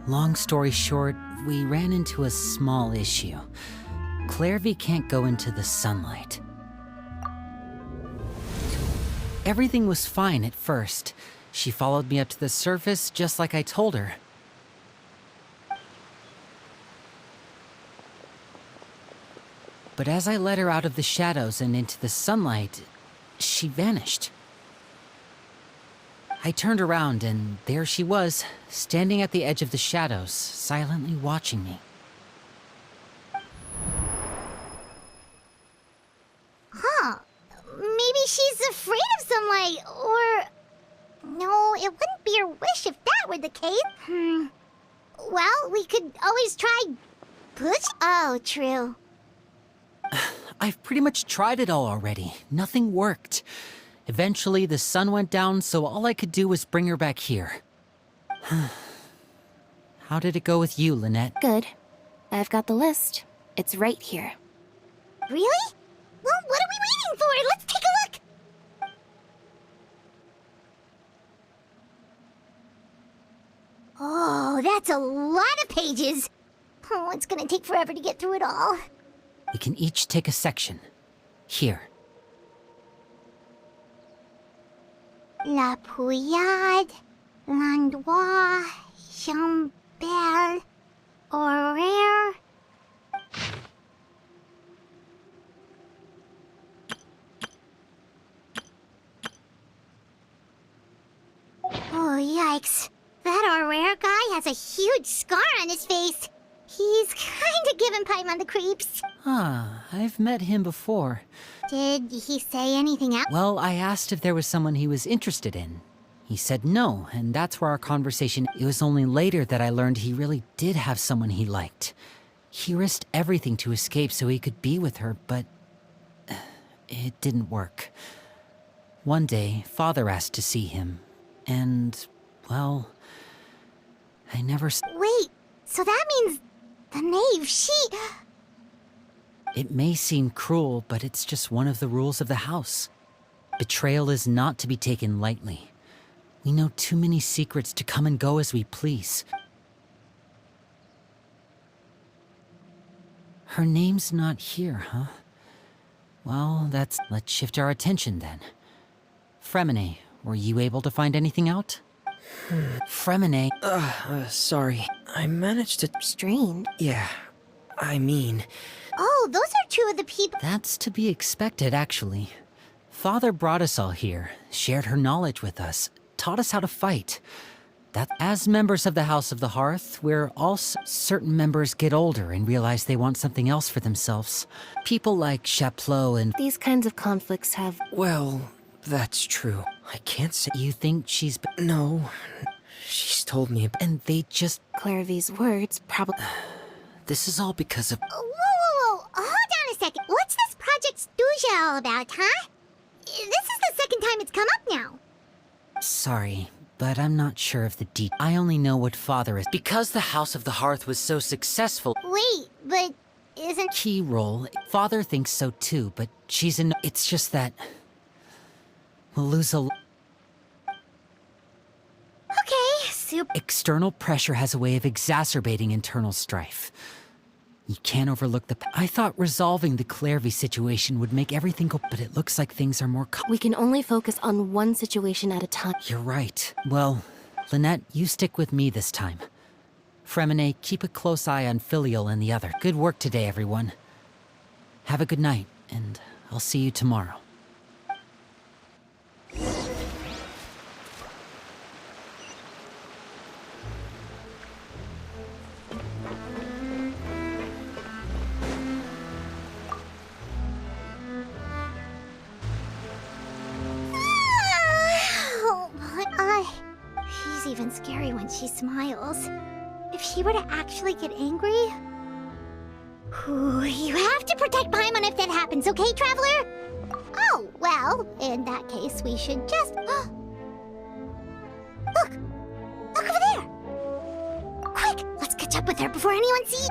long story short, we ran into a small issue. Clairvy can't go into the sunlight. Everything was fine at first. She followed me up to the surface just like I told her. But as I led her out of the shadows and into the sunlight, she vanished. I turned around and there she was, standing at the edge of the shadows, silently watching me. Huh. Maybe she's afraid of sunlight, or... No, it wouldn't be her wish if that were the case. Well, we could always try... push? Oh, true. I've pretty much tried it all already. Nothing worked. Eventually, the sun went down, so all I could do was bring her back here. How did it go with you, Lynette? Good. I've got the list. It's right here. Really? Well, what are we waiting for? Let's take a look! Oh, that's a lot of pages. Oh, it's gonna take forever to get through it all. We can each take a section. Here. La Pouillade, L'Endroit, Chambel, or rare? Oh, yikes. That our rare guy has a huge scar on his face. He's kinda giving Paimon the creeps. I've met him before. Did he say anything else? Well, I asked if there was someone he was interested in. He said no, and that's where our conversation... It was only later that I learned he really did have someone he liked. He risked everything to escape so he could be with her, but... it didn't work. One day, Father asked to see him, and... well... I never... Wait, so that means the knave, she... It may seem cruel, but it's just one of the rules of the house. Betrayal is not to be taken lightly. We know too many secrets to come and go as we please. Her name's not here, huh? Well, let's shift our attention then. Fremine, were you able to find anything out? Fremine... Sorry. I managed to... Strange. Yeah. I mean... Oh, those are two of the people... That's to be expected, actually. Father brought us all here, shared her knowledge with us, taught us how to fight. That, as members of the House of the Hearth, we're also... Certain members get older and realize they want something else for themselves. People like Chaplot and... These kinds of conflicts have... Well, that's true. I can't say... You think she's... No. She's told me about... And they just... Clairvy's words probably... This is all because of... Whoa. Hold on a second. What's this Project Stooja all about, huh? This is the second time it's come up now. Sorry, but I'm not sure of the details. I only know what Father is. Because the House of the Hearth was so successful... Wait, but isn't... Key role. Father thinks so too, but she's in... It's just that... We'll lose a... Okay, super... External pressure has a way of exacerbating internal strife. You can't overlook the... I thought resolving the Clairvy situation would make everything go... But it looks like things are more... We can only focus on one situation at a time. You're right. Well, Lynette, you stick with me this time. Fremine, keep a close eye on Filial and the other. Good work today, everyone. Have a good night, and I'll see you tomorrow. She's even scary when she smiles. If she were to actually get angry... Ooh, you have to protect Paimon if that happens, okay, Traveler? Oh, well, in that case, we should just... Look! Look over there! Quick, let's catch up with her before anyone sees...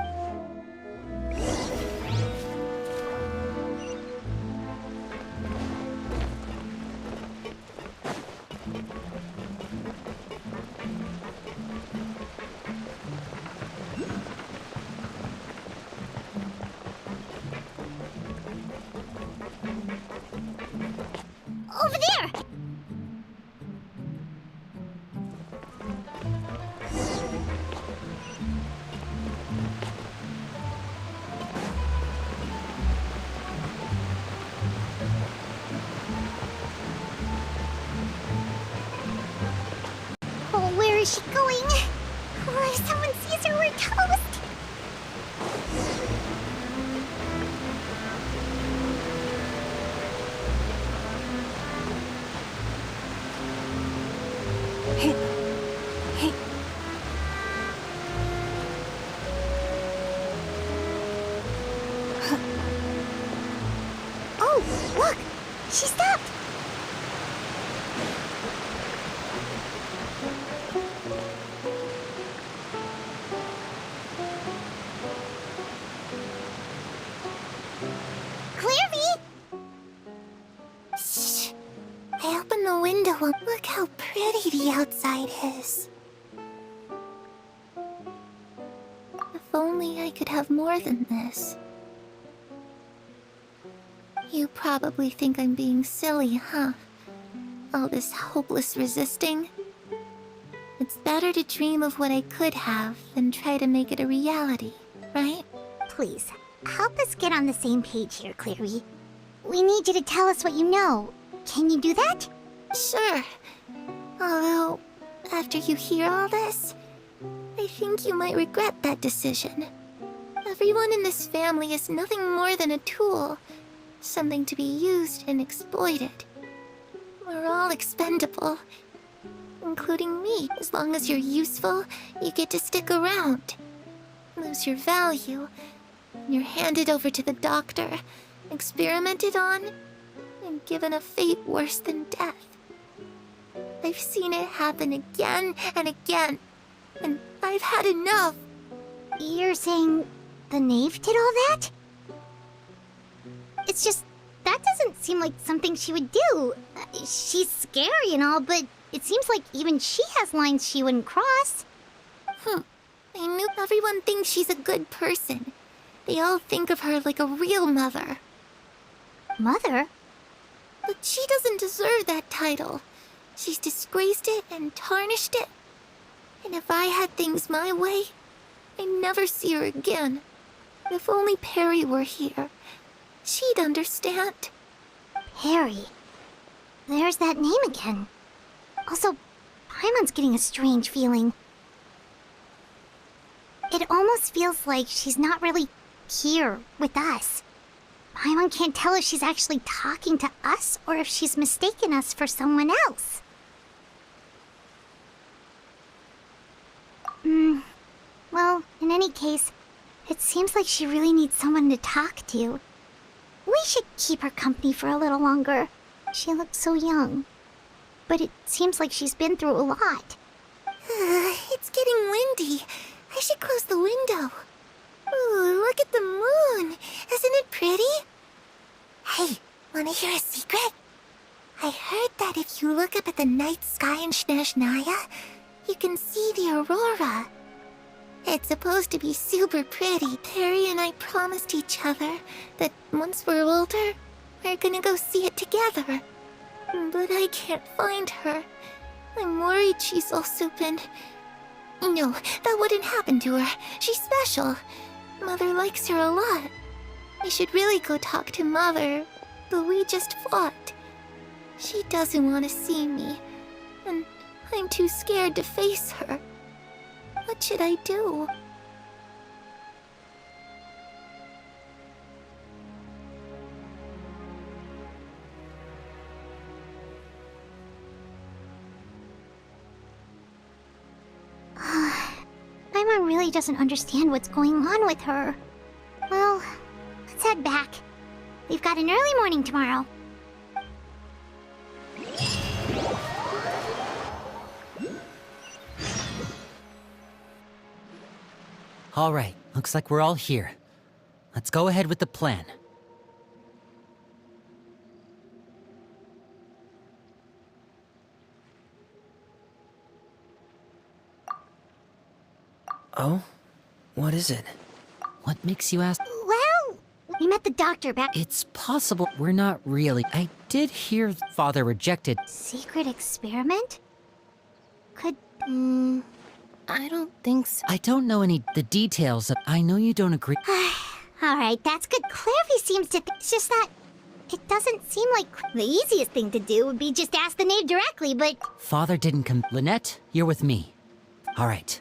Over there! Oh, where is she going? Oh, if someone sees her, we're toast! Oh, look! She stopped! Clairvy! Shh! I opened the window. Look how pretty the outside is. If only I could have more than this. You probably think I'm being silly, huh? All this hopeless resisting? It's better to dream of what I could have than try to make it a reality, right? Please, help us get on the same page here, Clary. We need you to tell us what you know. Can you do that? Sure. Although, after you hear all this, I think you might regret that decision. Everyone in this family is nothing more than a tool. Something to be used and exploited. We're all expendable. Including me. As long as you're useful, you get to stick around. Lose your value. You're handed over to the doctor, experimented on, and given a fate worse than death. I've seen it happen again and again, and I've had enough. You're saying the knave did all that? It's just, that doesn't seem like something she would do. She's scary and all, but it seems like even she has lines she wouldn't cross. I knew everyone thinks she's a good person. They all think of her like a real mother. Mother? But she doesn't deserve that title. She's disgraced it and tarnished it. And if I had things my way, I'd never see her again. If only Perry were here, she'd understand. Perry. There's that name again. Also, Paimon's getting a strange feeling. It almost feels like she's not really here with us. Paimon can't tell if she's actually talking to us or if she's mistaken us for someone else. Well, in any case, it seems like she really needs someone to talk to. We should keep her company for a little longer. She looks so young. But it seems like she's been through a lot. It's getting windy. I should close the window. Ooh, look at the moon. Isn't it pretty? Hey, wanna hear a secret? I heard that if you look up at the night sky in Snezhnaya, you can see the aurora. It's supposed to be super pretty. Terry and I promised each other that once we're older, we're gonna go see it together. But I can't find her. I'm worried she's also been... No, that wouldn't happen to her. She's special. Mother likes her a lot. I should really go talk to Mother, but we just fought. She doesn't want to see me, and I'm too scared to face her. What should I do? Paimon really doesn't understand what's going on with her. Well, let's head back. We've got an early morning tomorrow. All right, looks like we're all here. Let's go ahead with the plan. Oh? What is it? What makes you ask? Well, we met the doctor back... It's possible we're not really. I did hear Father rejected. Secret experiment? Could... I don't think so. I don't know the details. I know you don't agree. Alright, that's good. Clairvy seems to it's just that... It doesn't seem like the easiest thing to do would be just ask the knave directly, but... Father didn't come. Lynette, you're with me. All right.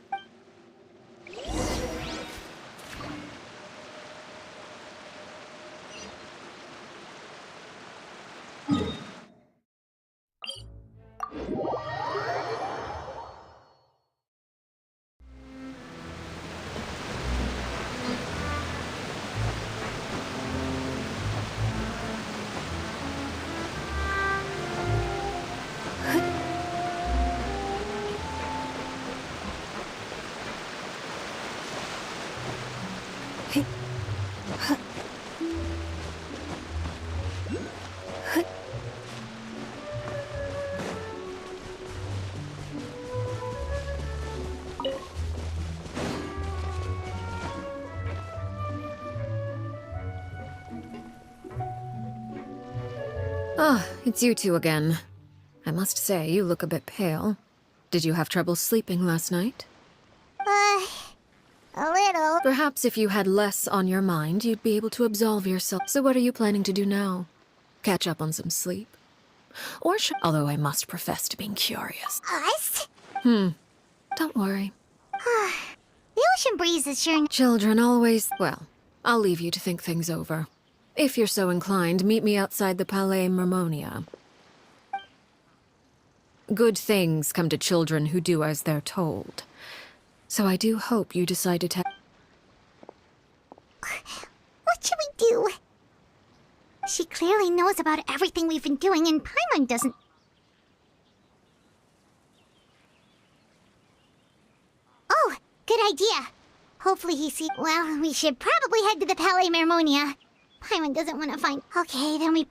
Ah, it's you two again. I must say, you look a bit pale. Did you have trouble sleeping last night? A little. Perhaps if you had less on your mind, you'd be able to absolve yourself. So what are you planning to do now? Catch up on some sleep? Or although I must profess to being curious. Us? Don't worry. The ocean breeze is sure... Children always... Well, I'll leave you to think things over. If you're so inclined, meet me outside the Palais Mermonia. Good things come to children who do as they're told. So I do hope you decided to... What should we do? She clearly knows about everything we've been doing, and Paimon doesn't... Oh, good idea. Hopefully he sees... Well, we should probably head to the Palais Mermonia. Paimon doesn't want to find... Okay, then we...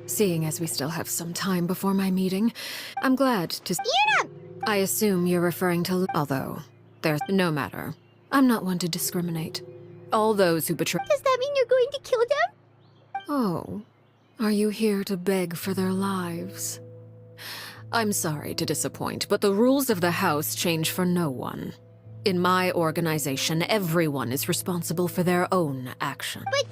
Seeing as we still have some time before my meeting, I'm glad to... I assume you're referring to... Although, there's no matter. I'm not one to discriminate. All those who betray... Does that mean you're going to kill them? Oh, are you here to beg for their lives? I'm sorry to disappoint, but the rules of the house change for no one. In my organization, everyone is responsible for their own action. But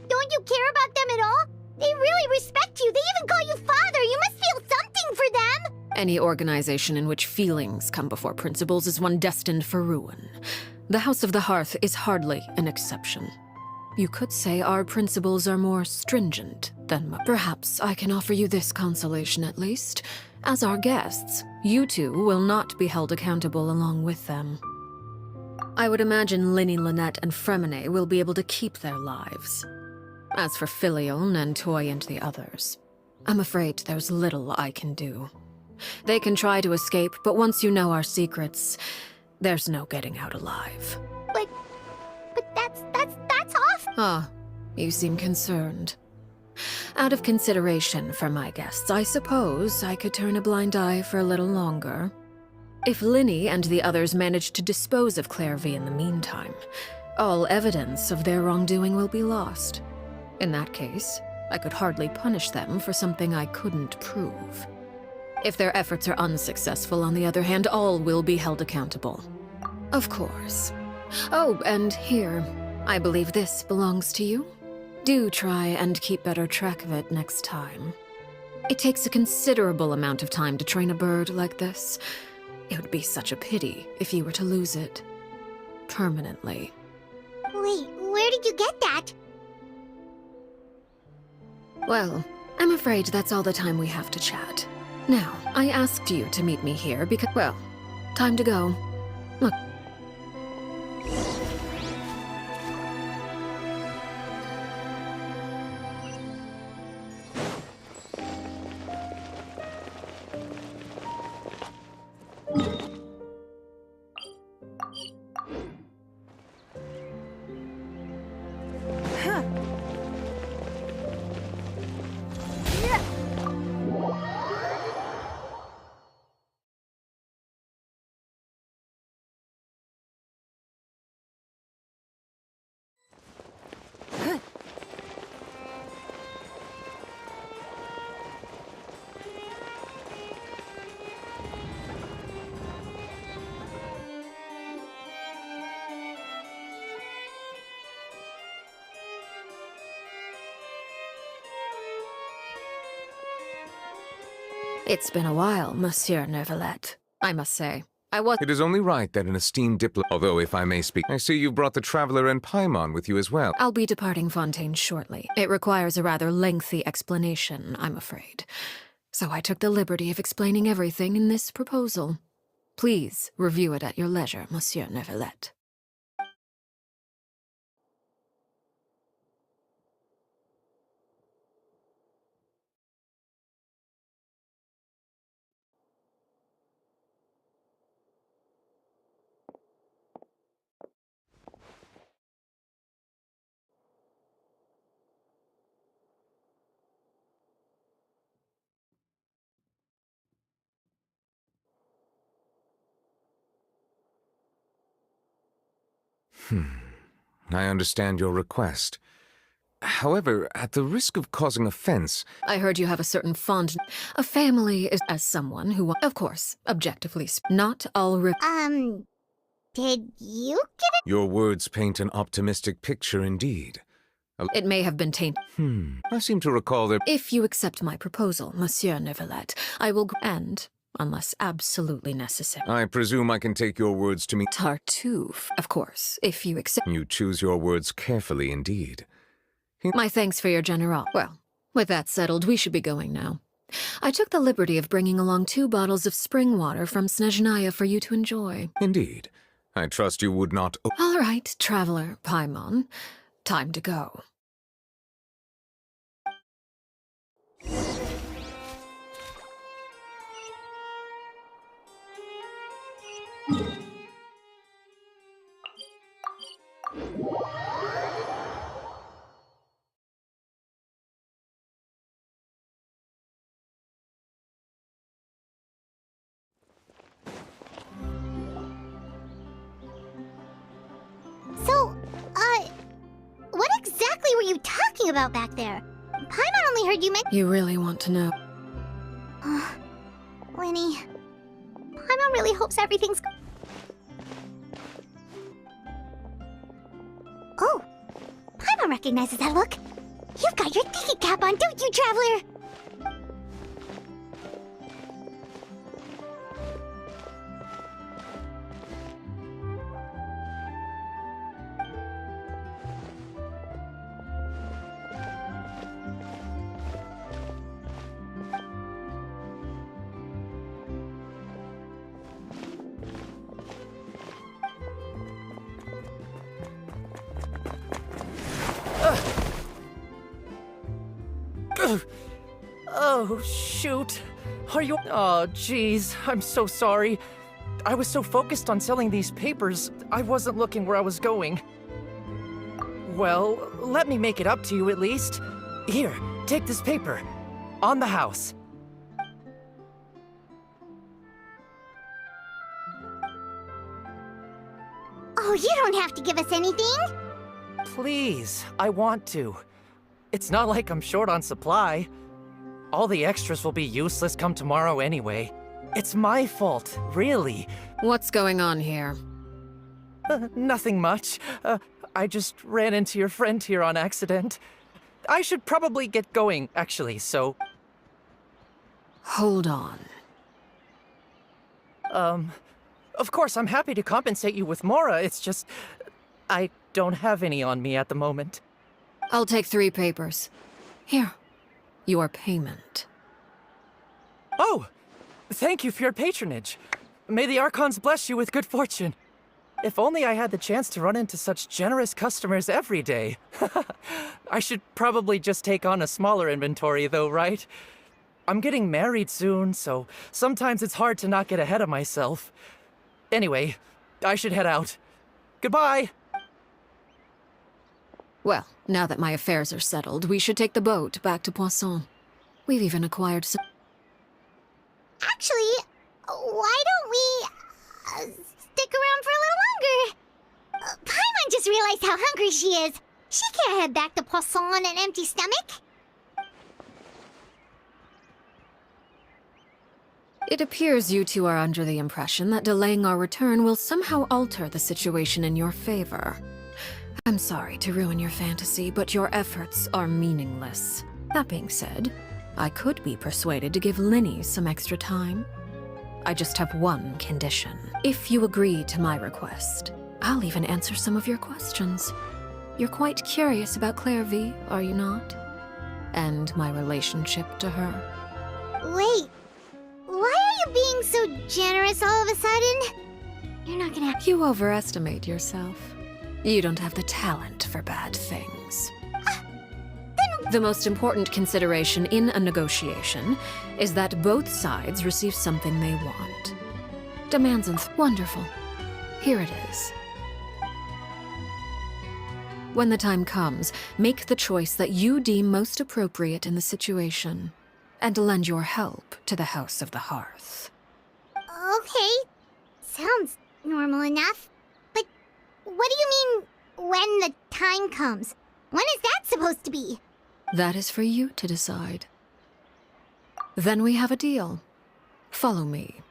don't you care about them at all? They really respect you. They even call you father. You must feel something for them. Any organization in which feelings come before principles is one destined for ruin. The House of the Hearth is hardly an exception. You could say our principles are more stringent than most. Perhaps I can offer you this consolation at least. As our guests, you two will not be held accountable along with them. I would imagine Linny, Lynette, and Fremine will be able to keep their lives. As for Filial, Nantoy, and the others, I'm afraid there's little I can do. They can try to escape, but once you know our secrets, there's no getting out alive. But that's off. Ah, you seem concerned. Out of consideration for my guests, I suppose I could turn a blind eye for a little longer. If Linny and the others manage to dispose of Clairvy in the meantime, all evidence of their wrongdoing will be lost. In that case, I could hardly punish them for something I couldn't prove. If their efforts are unsuccessful, on the other hand, all will be held accountable. Of course. Oh, and here, I believe this belongs to you. Do try and keep better track of it next time. It takes a considerable amount of time to train a bird like this. It would be such a pity if you were to lose it. Permanently. Wait, where did you get that? Well, I'm afraid that's all the time we have to chat. Now, I asked you to meet me here because, well, time to go. Look. It's been a while, Monsieur Neuvillette, I must say. It is only right that an esteemed diplomat, although if I may speak, I see you brought the Traveler and Paimon with you as well. I'll be departing Fontaine shortly. It requires a rather lengthy explanation, I'm afraid. So I took the liberty of explaining everything in this proposal. Please review it at your leisure, Monsieur Neuvillette. I understand your request. However, at the risk of causing offense... I heard you have a certain fondness. A family is as someone who, of course, objectively, not all Did you get it? Your words paint an optimistic picture indeed. It may have been tainted. I seem to recall that... If you accept my proposal, Monsieur Neuvillette, I will unless absolutely necessary. I presume I can take your words to mean... Tartuffe, of course, if you accept... You choose your words carefully indeed. My thanks for your generosity. Well, with that settled, we should be going now. I took the liberty of bringing along 2 bottles of spring water from Snezhnaya for you to enjoy. Indeed. I trust you would not... All right, Traveler Paimon. Time to go. So, what exactly were you talking about back there? Paimon only heard you mention... You really want to know? Linny, Paimon really hopes everything's... Oh, Paimon recognizes that look. You've got your thinking cap on, don't you, Traveler? Oh, shoot. Are you... Oh, jeez. I'm so sorry. I was so focused on selling these papers, I wasn't looking where I was going. Well, let me make it up to you at least. Here, take this paper. On the house. Oh, you don't have to give us anything. Please, I want to. It's not like I'm short on supply. All the extras will be useless come tomorrow anyway. It's my fault, really. What's going on here? Nothing much. I just ran into your friend here on accident. I should probably get going, actually, so... Hold on. Of course, I'm happy to compensate you with Mora, it's just... I don't have any on me at the moment. I'll take 3 papers. Here. Your payment. Oh! Thank you for your patronage. May the Archons bless you with good fortune. If only I had the chance to run into such generous customers every day. I should probably just take on a smaller inventory though, right? I'm getting married soon, so sometimes it's hard to not get ahead of myself. Anyway, I should head out. Goodbye! Well, now that my affairs are settled, we should take the boat back to Poisson. We've even acquired some... Actually, why don't we stick around for a little longer? Paimon just realized how hungry she is. She can't head back to Poisson on an empty stomach. It appears you two are under the impression that delaying our return will somehow alter the situation in your favor. I'm sorry to ruin your fantasy, but your efforts are meaningless. That being said, I could be persuaded to give Linny some extra time. I just have one condition. If you agree to my request, I'll even answer some of your questions. You're quite curious about Clairvy, are you not? And my relationship to her. Wait, why are you being so generous all of a sudden? You're not gonna... You overestimate yourself. You don't have the talent for bad things. The most important consideration in a negotiation is that both sides receive something they want. Demands and... Wonderful. Here it is. When the time comes, make the choice that you deem most appropriate in the situation, and lend your help to the House of the Hearth. Okay, sounds normal enough. But what do you mean, when the time comes? When is that supposed to be? That is for you to decide. Then we have a deal. Follow me.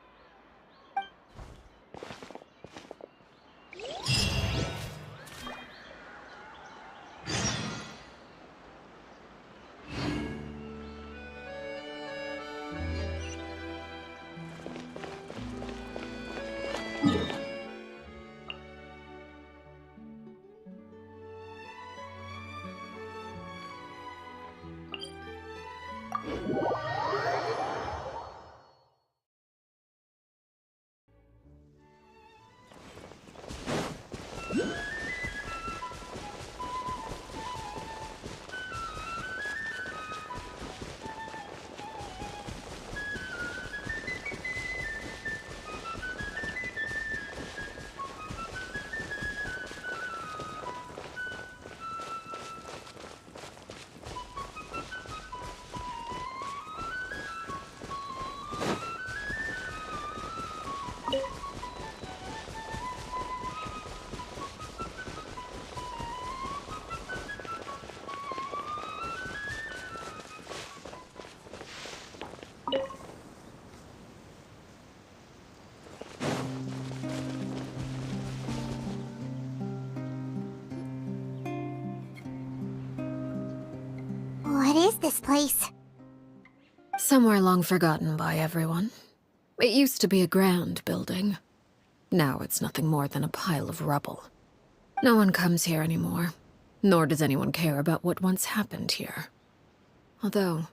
What is this place? Somewhere long forgotten by everyone. It used to be a grand building. Now it's nothing more than a pile of rubble. No one comes here anymore, nor does anyone care about what once happened here. Although,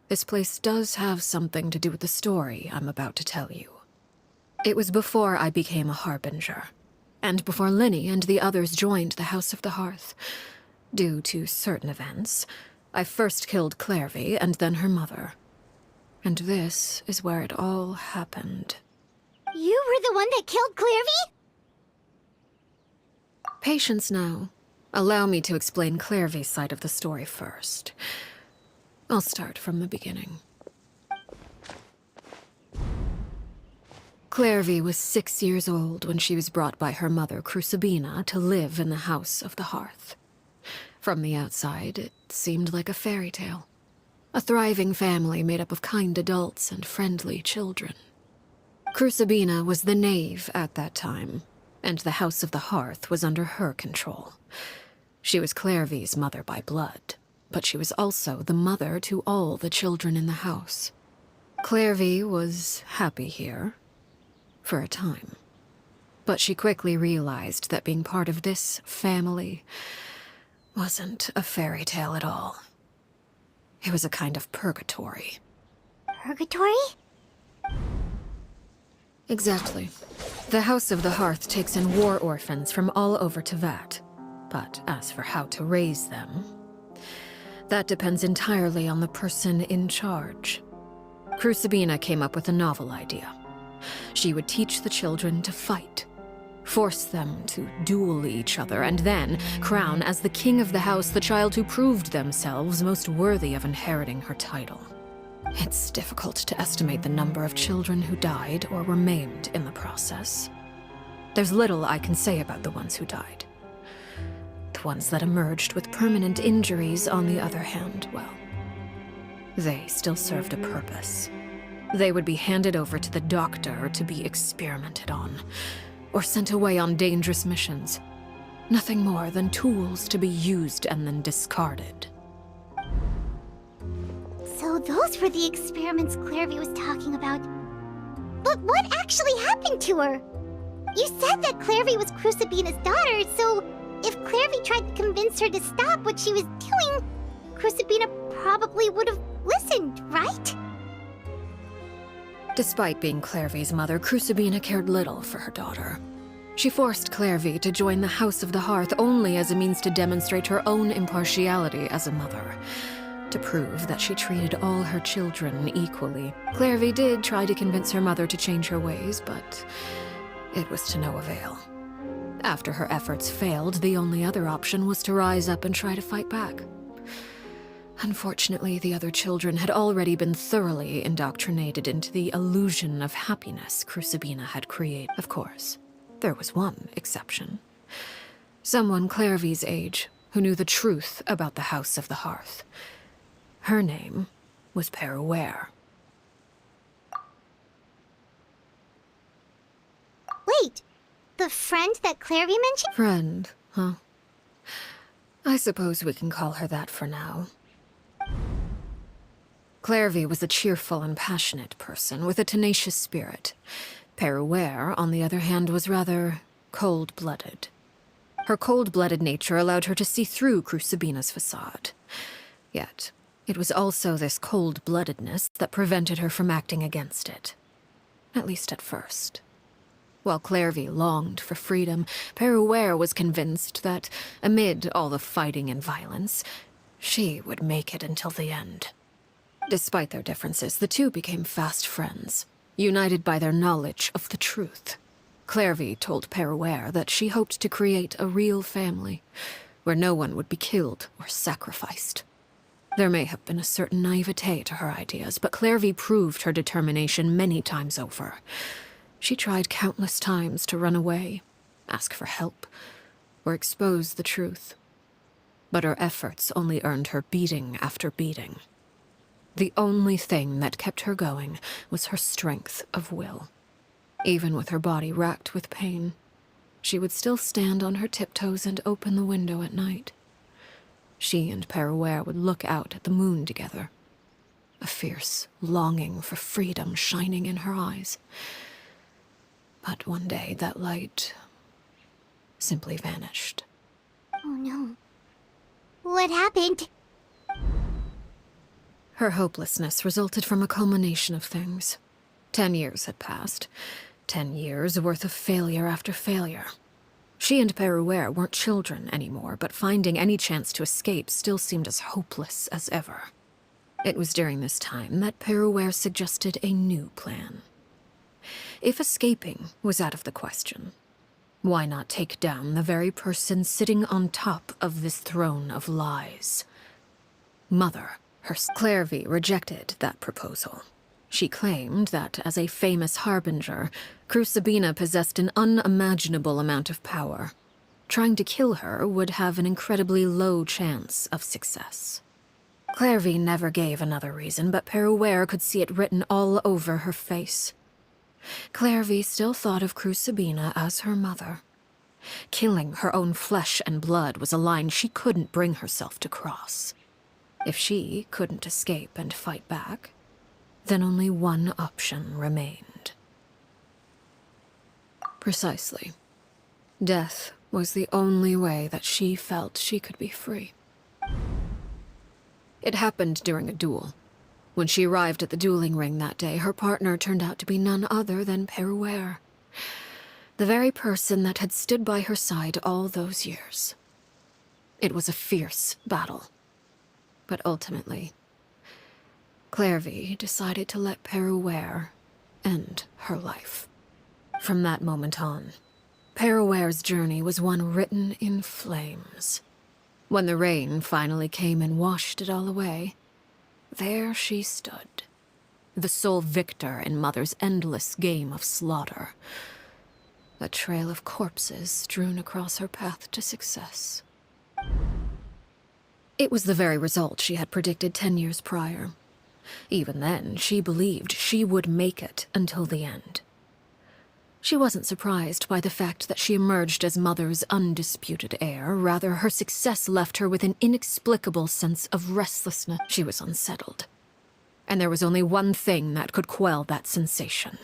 this place does have something to do with the story I'm about to tell you. It was before I became a Harbinger, and before Linny and the others joined the House of the Hearth. Due to certain events, I first killed Clairvy and then her mother. And this is where it all happened. You were the one that killed Clairvy? Patience now. Allow me to explain Clairvy's side of the story first. I'll start from the beginning. Clairvy was 6 years old when she was brought by her mother, Crucibina, to live in the House of the Hearth. From the outside, it seemed like a fairy tale. A thriving family made up of kind adults and friendly children. Crucibina was the knave at that time, and the House of the Hearth was under her control. She was Clairvy's mother by blood, but she was also the mother to all the children in the house. Clairvy was happy here, for a time. But she quickly realized that being part of this family wasn't a fairy tale at all. It was a kind of purgatory. Purgatory? Exactly. The House of the Hearth takes in war orphans from all over Tevat. But as for how to raise them, that depends entirely on the person in charge. Crucibina came up with a novel idea. She would teach the children to fight, force them to duel each other, and then crown as the king of the house the child who proved themselves most worthy of inheriting her title. It's difficult to estimate the number of children who died or were maimed in the process. There's little I can say about the ones who died. The ones that emerged with permanent injuries, on the other hand, well, they still served a purpose. They would be handed over to the doctor to be experimented on, or sent away on dangerous missions. Nothing more than tools to be used and then discarded. So those were the experiments Clairvy was talking about. But what actually happened to her? You said that Clairvy was Crucibina's daughter, so if Clairvy tried to convince her to stop what she was doing, Crucibina probably would have listened, right? Despite being Clairvy's mother, Crucibina cared little for her daughter. She forced Clairvy to join the House of the Hearth only as a means to demonstrate her own impartiality as a mother, to prove that she treated all her children equally. Clairvy did try to convince her mother to change her ways, but it was to no avail. After her efforts failed, the only other option was to rise up and try to fight back. Unfortunately, the other children had already been thoroughly indoctrinated into the illusion of happiness Crucibina had created. Of course, there was one exception. Someone Clairvy's age who knew the truth about the House of the Hearth. Her name was Peruere. Wait, the friend that Clairvy mentioned? Friend, huh? I suppose we can call her that for now. Clairvy was a cheerful and passionate person with a tenacious spirit. Peruere, on the other hand, was rather cold-blooded. Her cold-blooded nature allowed her to see through Crucibina's facade. Yet, it was also this cold-bloodedness that prevented her from acting against it. At least at first. While Clairvy longed for freedom, Peruere was convinced that, amid all the fighting and violence, she would make it until the end. Despite their differences, the two became fast friends, united by their knowledge of the truth. Clairvy told Peruere that she hoped to create a real family, where no one would be killed or sacrificed. There may have been a certain naivete to her ideas, but Clairvy proved her determination many times over. She tried countless times to run away, ask for help, or expose the truth. But her efforts only earned her beating after beating. The only thing that kept her going was her strength of will. Even with her body racked with pain, she would still stand on her tiptoes and open the window at night. She and Peruere would look out at the moon together, a fierce longing for freedom shining in her eyes. But one day that light simply vanished. Oh no. What happened? Her hopelessness resulted from a culmination of things. 10 years had passed. 10 years worth of failure after failure. She and Peruere weren't children anymore, but finding any chance to escape still seemed as hopeless as ever. It was during this time that Peruere suggested a new plan. If escaping was out of the question, why not take down the very person sitting on top of this throne of lies? Mother Her Clairvy rejected that proposal. She claimed that, as a famous harbinger, Crucibina possessed an unimaginable amount of power. Trying to kill her would have an incredibly low chance of success. Clairvy never gave another reason, but Peruere could see it written all over her face. Clairvy still thought of Crucibina as her mother. Killing her own flesh and blood was a line she couldn't bring herself to cross. If she couldn't escape and fight back, then only one option remained. Precisely. Death was the only way that she felt she could be free. It happened during a duel. When she arrived at the dueling ring that day, her partner turned out to be none other than Peruere. The very person that had stood by her side all those years. It was a fierce battle. But ultimately, Clairvy decided to let Peruere end her life. From that moment on, Peruere's journey was one written in flames. When the rain finally came and washed it all away, there she stood, the sole victor in Mother's endless game of slaughter. A trail of corpses strewn across her path to success. It was the very result she had predicted 10 years prior. Even then, she believed she would make it until the end. She wasn't surprised by the fact that she emerged as Mother's undisputed heir. Rather, her success left her with an inexplicable sense of restlessness. She was unsettled. And there was only one thing that could quell that sensation.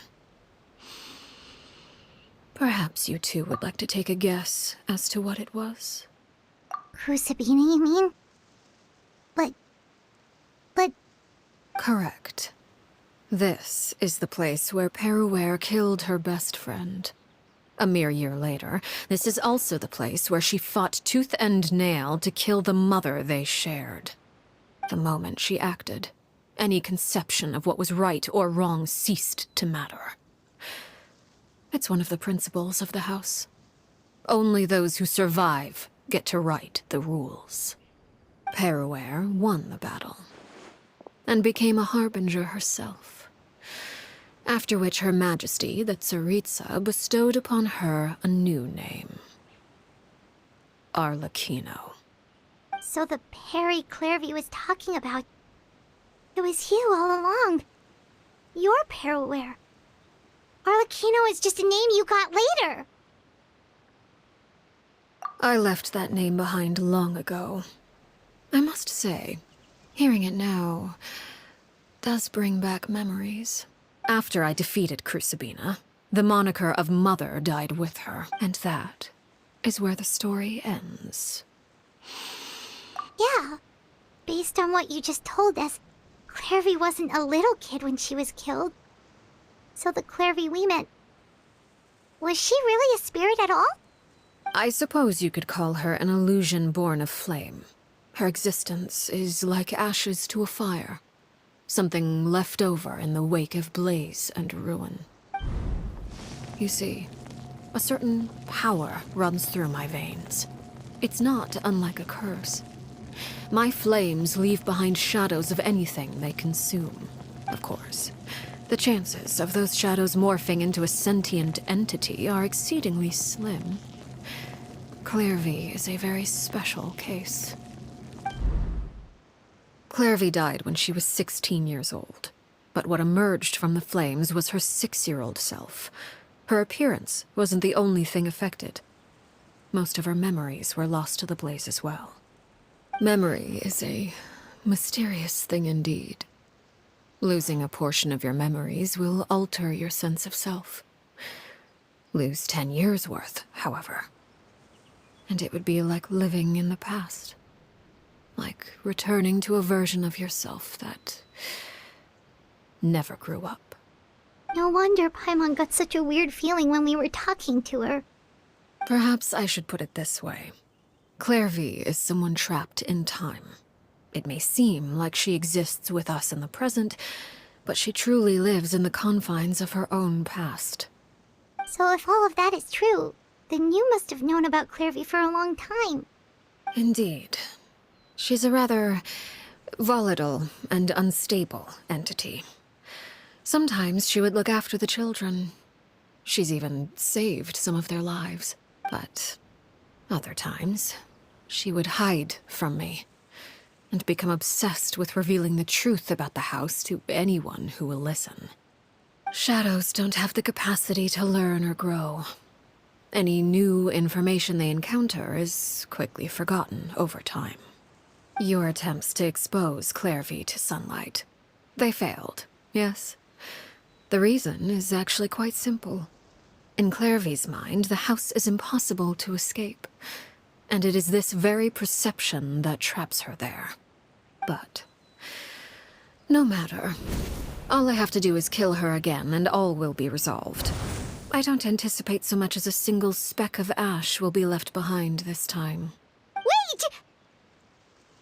Perhaps you two would like to take a guess as to what it was? Crucibina, you mean? But... Correct. This is the place where Peruere killed her best friend. A mere year later, this is also the place where she fought tooth and nail to kill the mother they shared. The moment she acted, any conception of what was right or wrong ceased to matter. It's one of the principles of the house. Only those who survive get to write the rules. Peruere won the battle, and became a harbinger herself. After which Her Majesty, the Tsaritsa, bestowed upon her a new name. Arlecchino. So the Perry Clairvy was talking about... It was you all along. You're Peruere. Arlecchino is just a name you got later. I left that name behind long ago. I must say, hearing it now does bring back memories. After I defeated Crucibina, the moniker of Mother died with her, and that is where the story ends. Yeah. Based on what you just told us, Clairvy wasn't a little kid when she was killed. So the Clairvy we met... Was she really a spirit at all? I suppose you could call her an illusion born of flame. Her existence is like ashes to a fire. Something left over in the wake of blaze and ruin. You see, a certain power runs through my veins. It's not unlike a curse. My flames leave behind shadows of anything they consume. Of course, the chances of those shadows morphing into a sentient entity are exceedingly slim. Clairvy is a very special case. Clairvy died when she was 16 years old, but what emerged from the flames was her 6-year-old self. Her appearance wasn't the only thing affected. Most of her memories were lost to the blaze as well. Memory is a mysterious thing indeed. Losing a portion of your memories will alter your sense of self. Lose 10 years' worth, however, and it would be like living in the past. Like returning to a version of yourself that never grew up. No wonder Paimon got such a weird feeling when we were talking to her. Perhaps I should put it this way. Clairvy is someone trapped in time. It may seem like she exists with us in the present, but she truly lives in the confines of her own past. So if all of that is true, then you must have known about Clairvy for a long time. Indeed. She's a rather Volatile and unstable entity. Sometimes she would look after the children. She's even saved some of their lives. But other times, she would hide from me and become obsessed with revealing the truth about the house to anyone who will listen. Shadows don't have the capacity to learn or grow. Any new information they encounter is quickly forgotten over time. Your attempts to expose Clairvy to sunlight. They failed, yes? The reason is actually quite simple. In Clairvy's mind, the house is impossible to escape, and it is this very perception that traps her there. But no matter. All I have to do is kill her again, and all will be resolved. I don't anticipate so much as a single speck of ash will be left behind this time. Wait!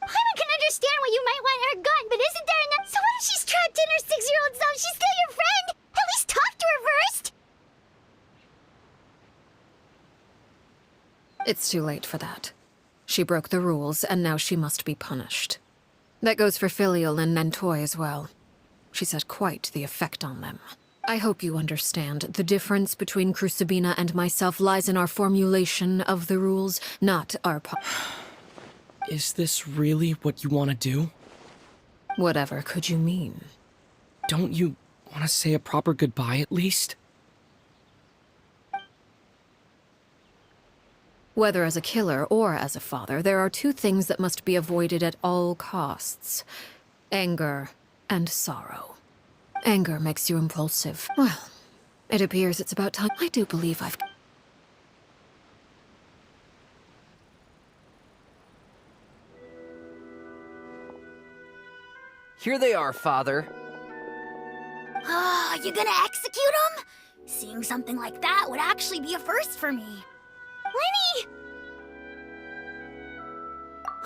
Paimon can understand why you might want her gone, but isn't there enough? So what if she's trapped in her 6-year-old self? She's still your friend! At least talk to her first! It's too late for that. She broke the rules, and now she must be punished. That goes for Filial and Nantoy as well. She's had quite the effect on them. I hope you understand. The difference between Crucibina and myself lies in our formulation of the rules, not our Is this really what you want to do? Whatever could you mean? Don't you want to say a proper goodbye at least? Whether as a killer or as a father, there are two things that must be avoided at all costs. Anger and sorrow. Anger makes you impulsive. Well, it appears it's about time. I do believe I've... Here they are, Father. Ah, you gonna execute him? Seeing something like that would actually be a first for me. Lenny!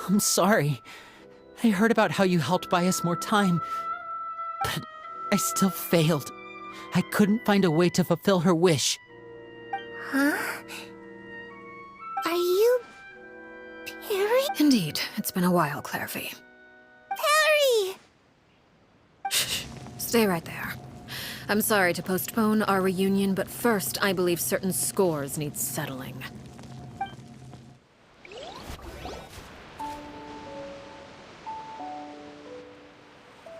I'm sorry. I heard about how you helped buy us more time, but I still failed. I couldn't find a way to fulfill her wish. Huh? Are you... Perry? Indeed, it's been a while, Clairvy. Perry! Shh. Stay right there. I'm sorry to postpone our reunion, but first, I believe certain scores need settling.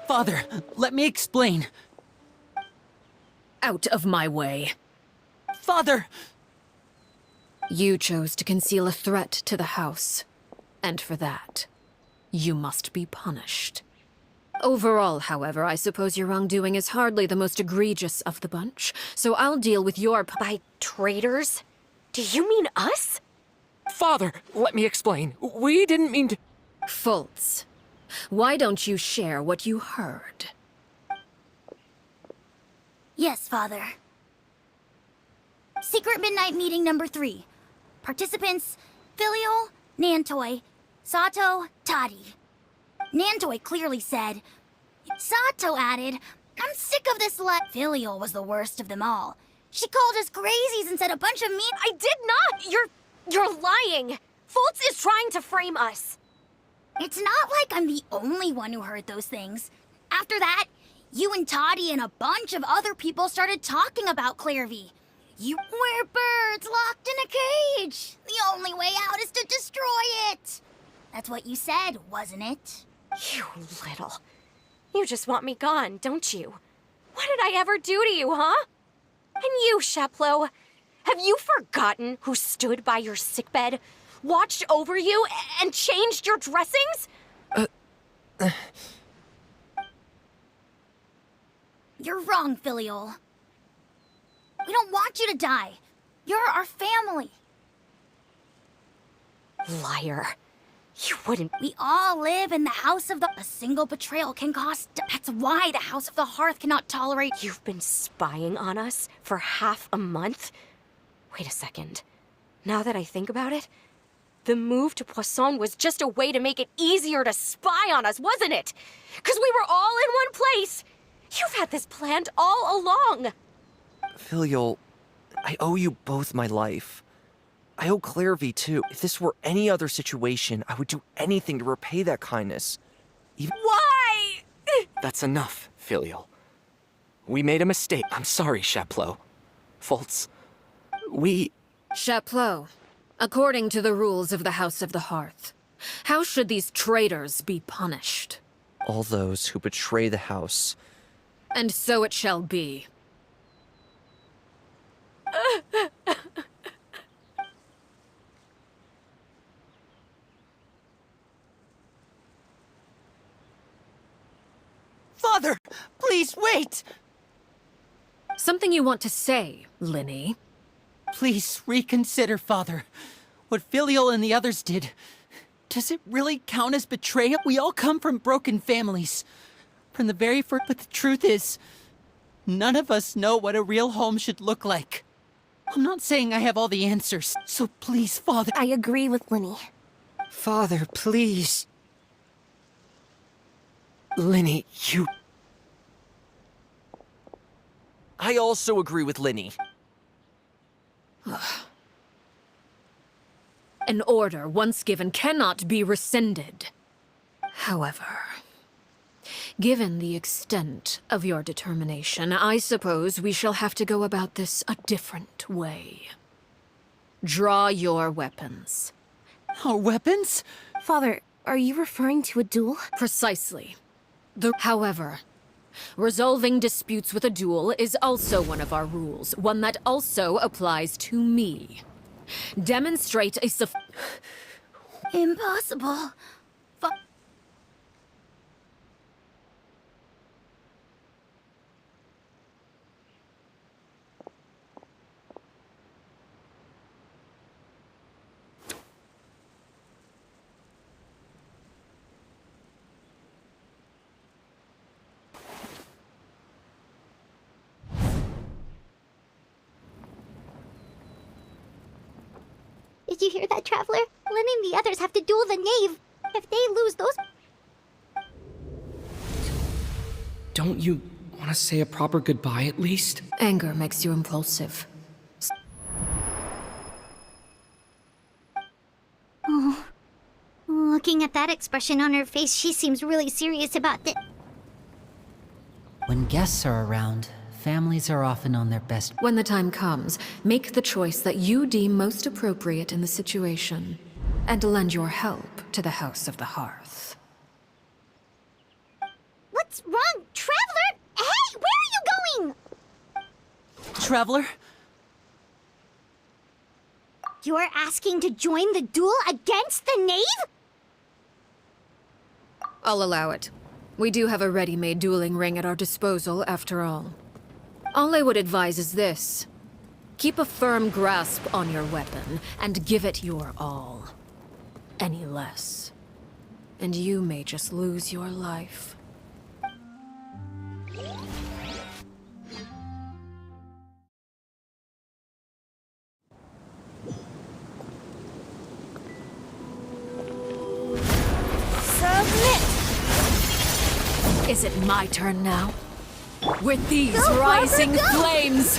Father, let me explain. Out of my way. Father! You chose to conceal a threat to the house. And for that, you must be punished. Overall, however, I suppose your wrongdoing is hardly the most egregious of the bunch, so I'll deal with your By traitors? Do you mean us? Father, let me explain. We didn't mean to... Fultz, why don't you share what you heard? Yes, Father. Secret Midnight Meeting number 3. Participants, Filial, Nantoy, Sato, Toddy. Nantoy clearly said. Sato added, I'm sick of this Filial was the worst of them all. She called us crazies and said a bunch of mean- I did not! You're lying! Fultz is trying to frame us. It's not like I'm the only one who heard those things. After that, you and Toddy and a bunch of other people started talking about Clairvy. We're birds locked in a cage. The only way out is to destroy it. That's what you said, wasn't it? You little... You just want me gone, don't you? What did I ever do to you, huh? And you, Sheplo, have you forgotten who stood by your sickbed, watched over you, and changed your dressings? You're wrong, Filial. We don't want you to die. You're our family. Liar. You wouldn't... We all live in the House of the... A single betrayal can cost... That's why the House of the Hearth cannot tolerate... You've been spying on us for half a month? Wait a second. Now that I think about it, the move to Poisson was just a way to make it easier to spy on us, wasn't it? Because we were all in one place. You've had this planned all along. Filial, I owe you both my life. I owe Clairvy too. If this were any other situation, I would do anything to repay that kindness. Even... Why? That's enough, Filial. We made a mistake. I'm sorry, Chaplot. Foltz. Chaplot, according to the rules of the House of the Hearth, how should these traitors be punished? All those who betray the house. And so it shall be. Father, please wait! Something you want to say, Linny? Please reconsider, Father. What Filial and the others did. Does it really count as betrayal? We all come from broken families. From the very first, but the truth is, none of us know what a real home should look like. I'm not saying I have all the answers, so please, Father. I agree with Linny. Father, please. Linny, you... I also agree with Linny. An order once given cannot be rescinded. However, given the extent of your determination, I suppose we shall have to go about this a different way. Draw your weapons. Our weapons? Father, are you referring to a duel? Precisely. However, resolving disputes with a duel is also one of our rules, one that also applies to me. Demonstrate a Impossible. Did you hear that, Traveler? Lynn and the others have to duel the knave. If they lose those... Don't you want to say a proper goodbye at least? Anger makes you impulsive. Oh. Looking at that expression on her face, she seems really serious about it. When guests are around, families are often on their best. When the time comes, make the choice that you deem most appropriate in the situation, and lend your help to the House of the Hearth. What's wrong, Traveler? Hey, where are you going? Traveler? You're asking to join the duel against the knave? I'll allow it. We do have a ready-made dueling ring at our disposal, after all. All I would advise is this. Keep a firm grasp on your weapon, and give it your all. Any less, and you may just lose your life. Submit! Is it my turn now? With these rising flames!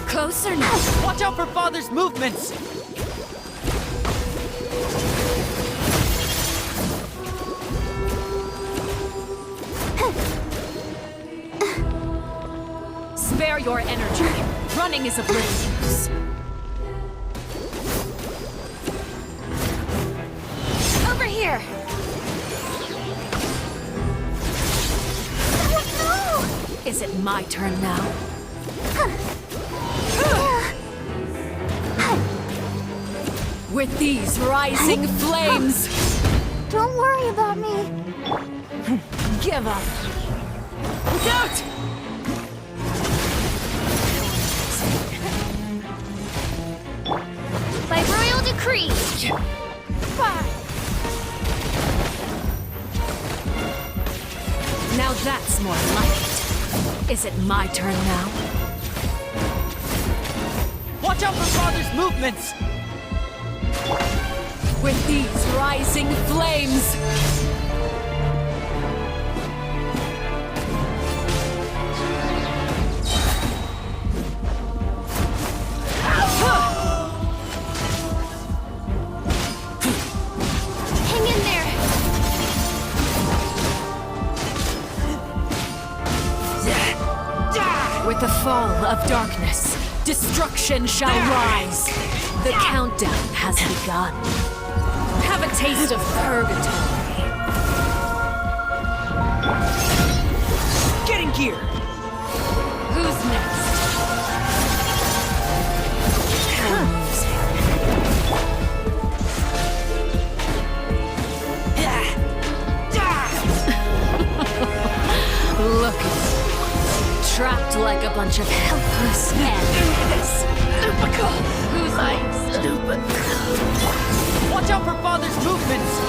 Closer now! Watch out for Father's movements! Spare your energy. Running is of little use. Over here! Is it my turn now? With these rising flames! Don't worry about me. Give up! Look out! By royal decree! Now that's more like it. Is it my turn now? Watch out for Father's movements! With these rising flames! the fall of darkness, destruction shall rise. The countdown has begun. Have a taste of purgatory. Get in gear! Who's next? Look at you. Trapped like a bunch of helpless animals. Who's next? Watch out for Father's movements!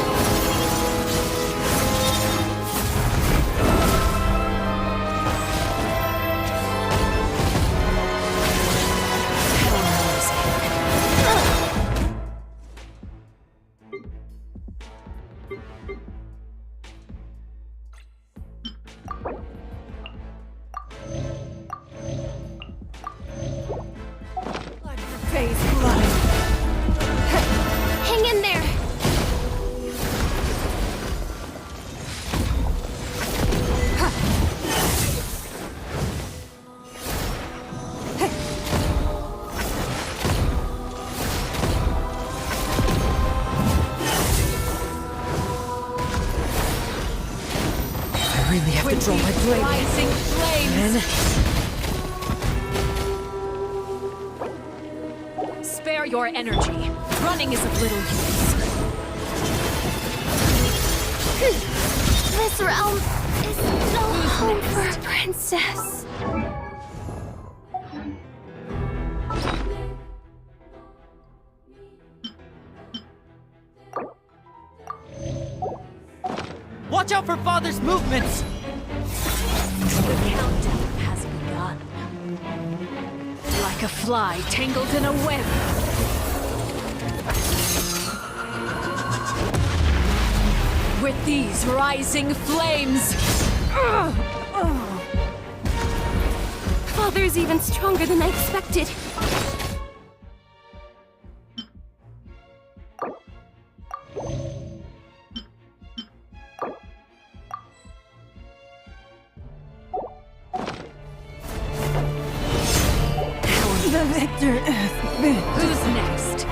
Hang in there! I really have to draw my blade. Rising flames. Spare your energy. Running is of little use. This realm is no home for a princess. Watch out for Father's movements! The countdown has begun. Like a fly tangled in a web. With these rising flames. Father's even stronger than I expected. The victor has been. Who's next?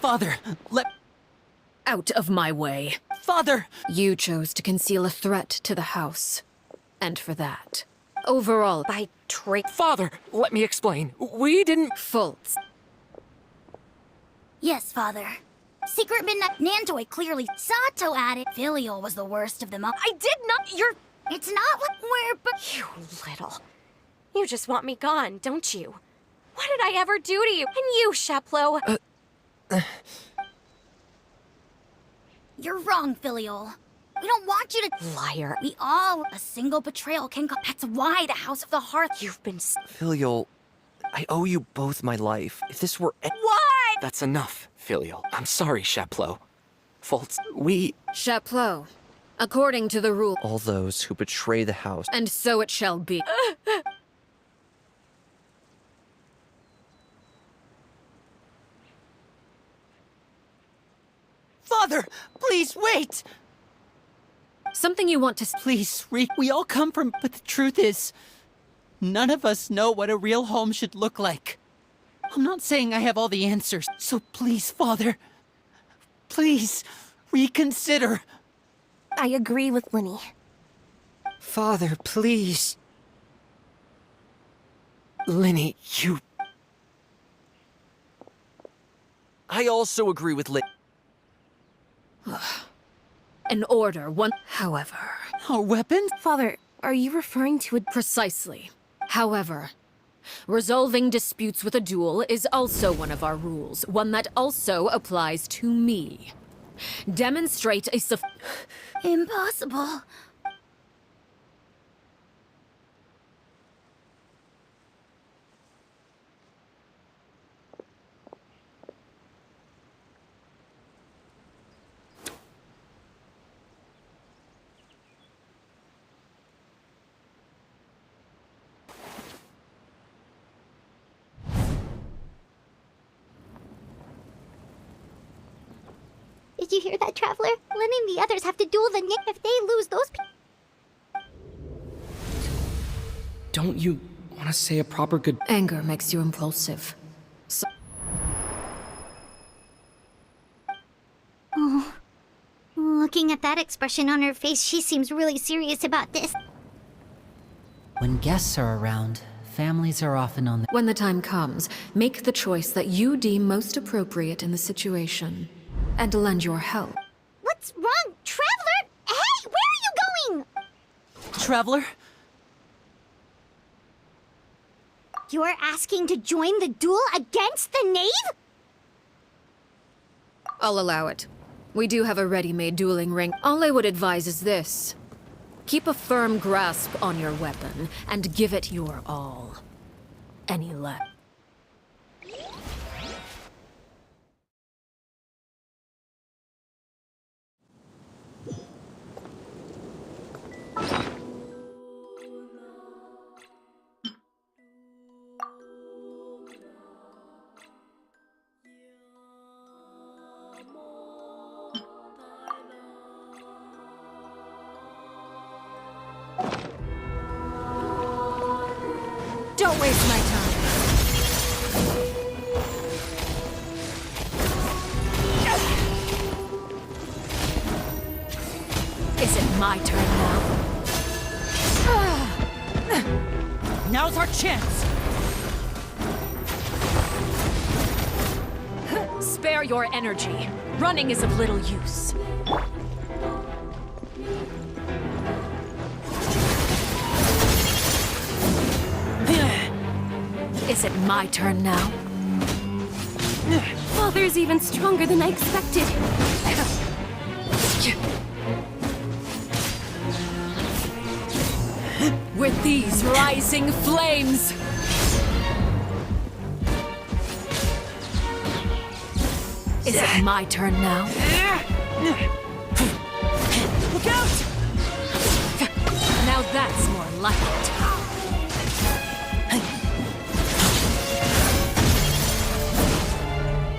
Father, let... Out of my way. Father! You chose to conceal a threat to the house. And for that, overall, By trick. Father, let me explain. We didn't... faults. Yes, Father. Secret Midnight Nantoi clearly Sato at it. Filial was the worst of them all. I did not. You're. It's not what we're but You little. You just want me gone, don't you? What did I ever do to you? And you, Sheplo. You're wrong, Filial. We don't want you to... Liar. We all... A single betrayal can go... That's why the House of the Hearth... You've been... Filial, I owe you both my life. If this were... What? That's enough, Filial. I'm sorry, Chaplot. Faults. We... Chaplot, according to the rule... All those who betray the house... And so it shall be. Father, please wait! Something you want to... Please, we all come from... But the truth is, none of us know what a real home should look like. I'm not saying I have all the answers, so please, Father, please, reconsider. I agree with Linny. Father, please. Linny, you... I also agree with An order, one... However... Our weapons? Father, are you referring to a... Precisely. However, resolving disputes with a duel is also one of our rules, one that also applies to me. Demonstrate a Impossible. Did you hear that, Traveler? Lynn and the others have to duel the Nick. If they lose, those Don't you want to say a proper good... Anger makes you impulsive. So Oh. Looking at that expression on her face, she seems really serious about this. When guests are around, families are often on the... when the time comes, make the choice that you deem most appropriate in the situation. And lend your help. What's wrong? Traveler? Hey, where are you going? Traveler? You're asking to join the duel against the knave? I'll allow it. We do have a ready-made dueling ring. All I would advise is this. Keep a firm grasp on your weapon, and give it your all. Any less. Don't waste my time. Is it my turn now? Now's our chance! Spare your energy. Running is of little use. Is it my turn now? Father's even stronger than I expected. With these rising flames! Is it my turn now? Look out! Now that's more like it.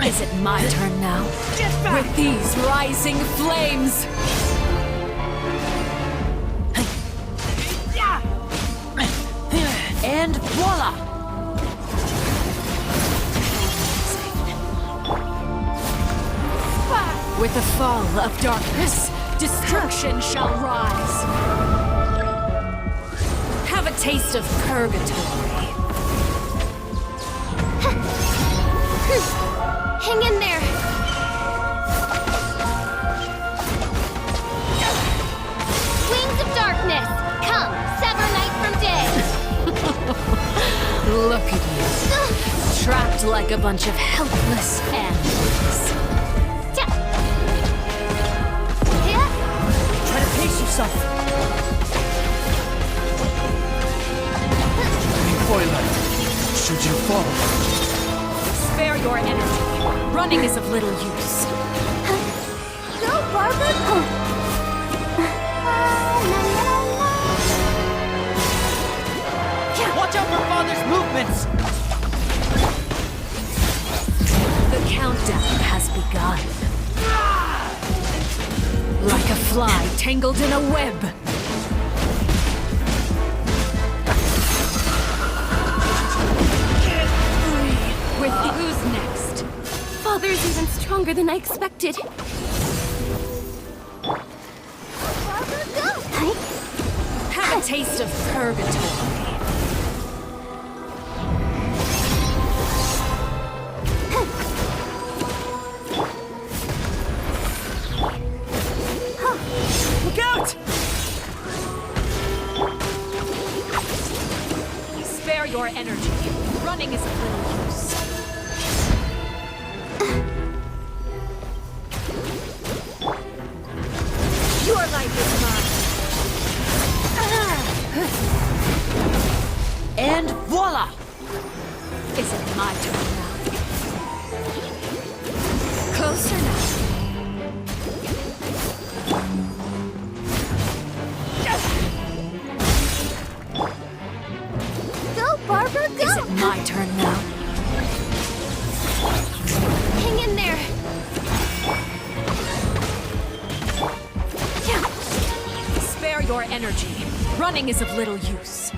Is it my turn now? With these rising flames! And voila! With the fall of darkness, destruction shall rise. Have a taste of purgatory. Hang in there! Wings of darkness! Come, sever night from day! Look at you. Trapped like a bunch of helpless animals. Try to suffer. Spoiler, should you fall? Spare your energy. Running is of little use. Go, Barbara! Watch out for Father's movements! The countdown has begun. Like a fly tangled in a web. With who's next? Father's even stronger than I expected. Barbara, go! Have a taste of purgatory. Look out! Spare your energy. Running is of little use. Your life is mine. And voila! Is it my turn now? Closer now. Go, Barbara, go! Is it my turn now? Hang in there. Spare your energy. Running is of little use.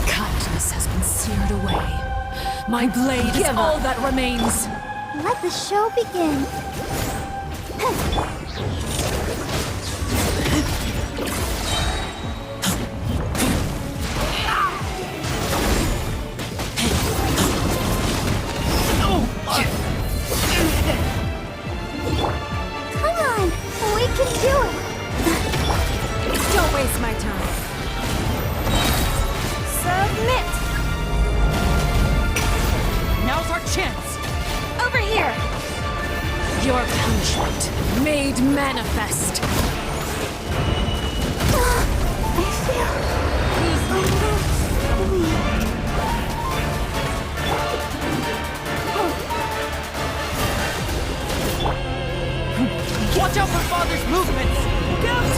Kindness has been seared away. My blade is all that remains. Let the show begin. Come on, we can do it. Don't waste my time. Submit. Now's our chance! Over here! Your punishment made manifest. I feel a little weak. Watch out for Father's movements! Look out!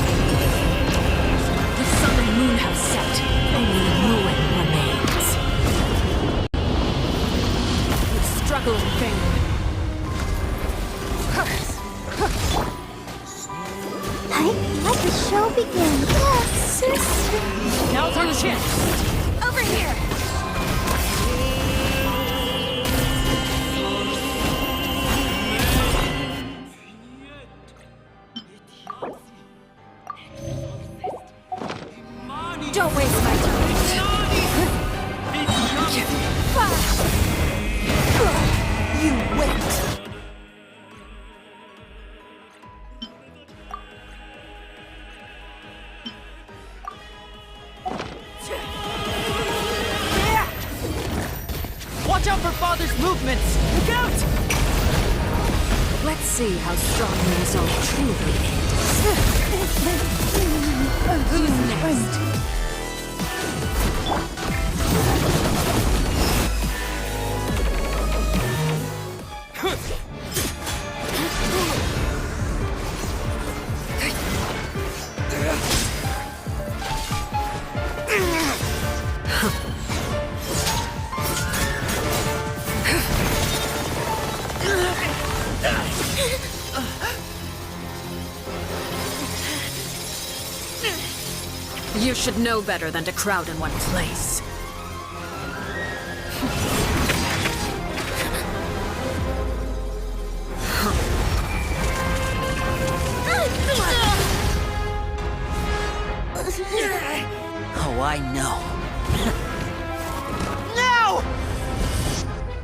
The sun and moon have set. Only ruin remains. You struggle in vain. Let the show begin. Yes, sister. Now's our chance! Over here! Don't waste my time. You wait. Watch out for Father's movements! Look out! Let's see how strong the resolve truly is. Who's next? You should know better than to crowd in one place.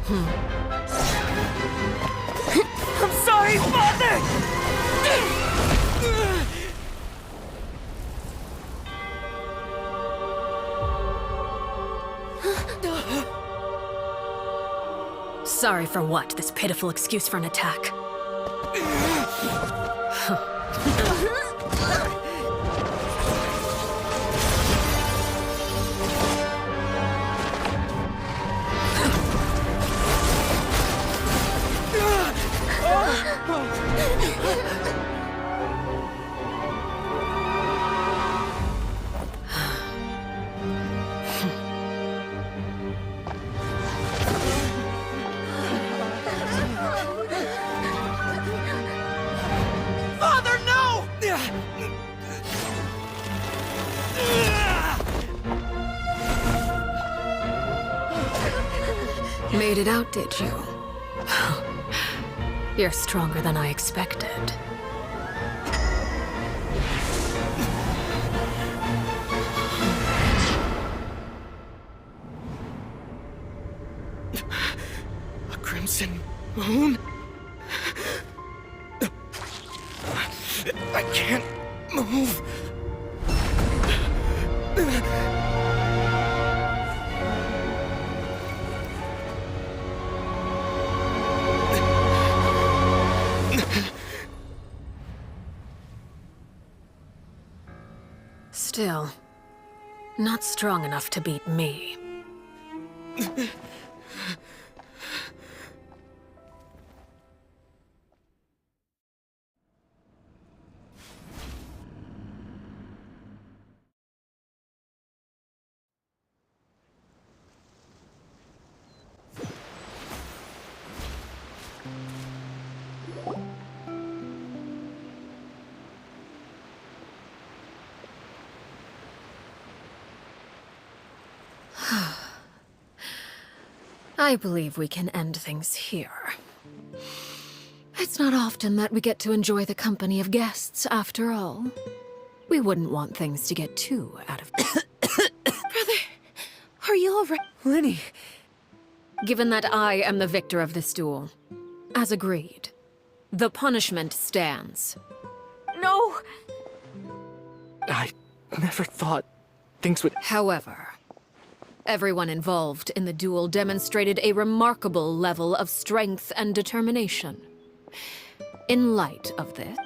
I'm sorry, Father! Sorry for what? This pitiful excuse for an attack. Father, no! Made it out, did you? You're stronger than I expected. A crimson moon? I can't move. Still, not strong enough to beat me. I believe we can end things here. It's not often that we get to enjoy the company of guests, after all. We wouldn't want things to get too out of... Brother, are you alright? Lenny! Given that I am the victor of this duel, as agreed, the punishment stands. No! I never thought things would... However, everyone involved in the duel demonstrated a remarkable level of strength and determination. In light of this,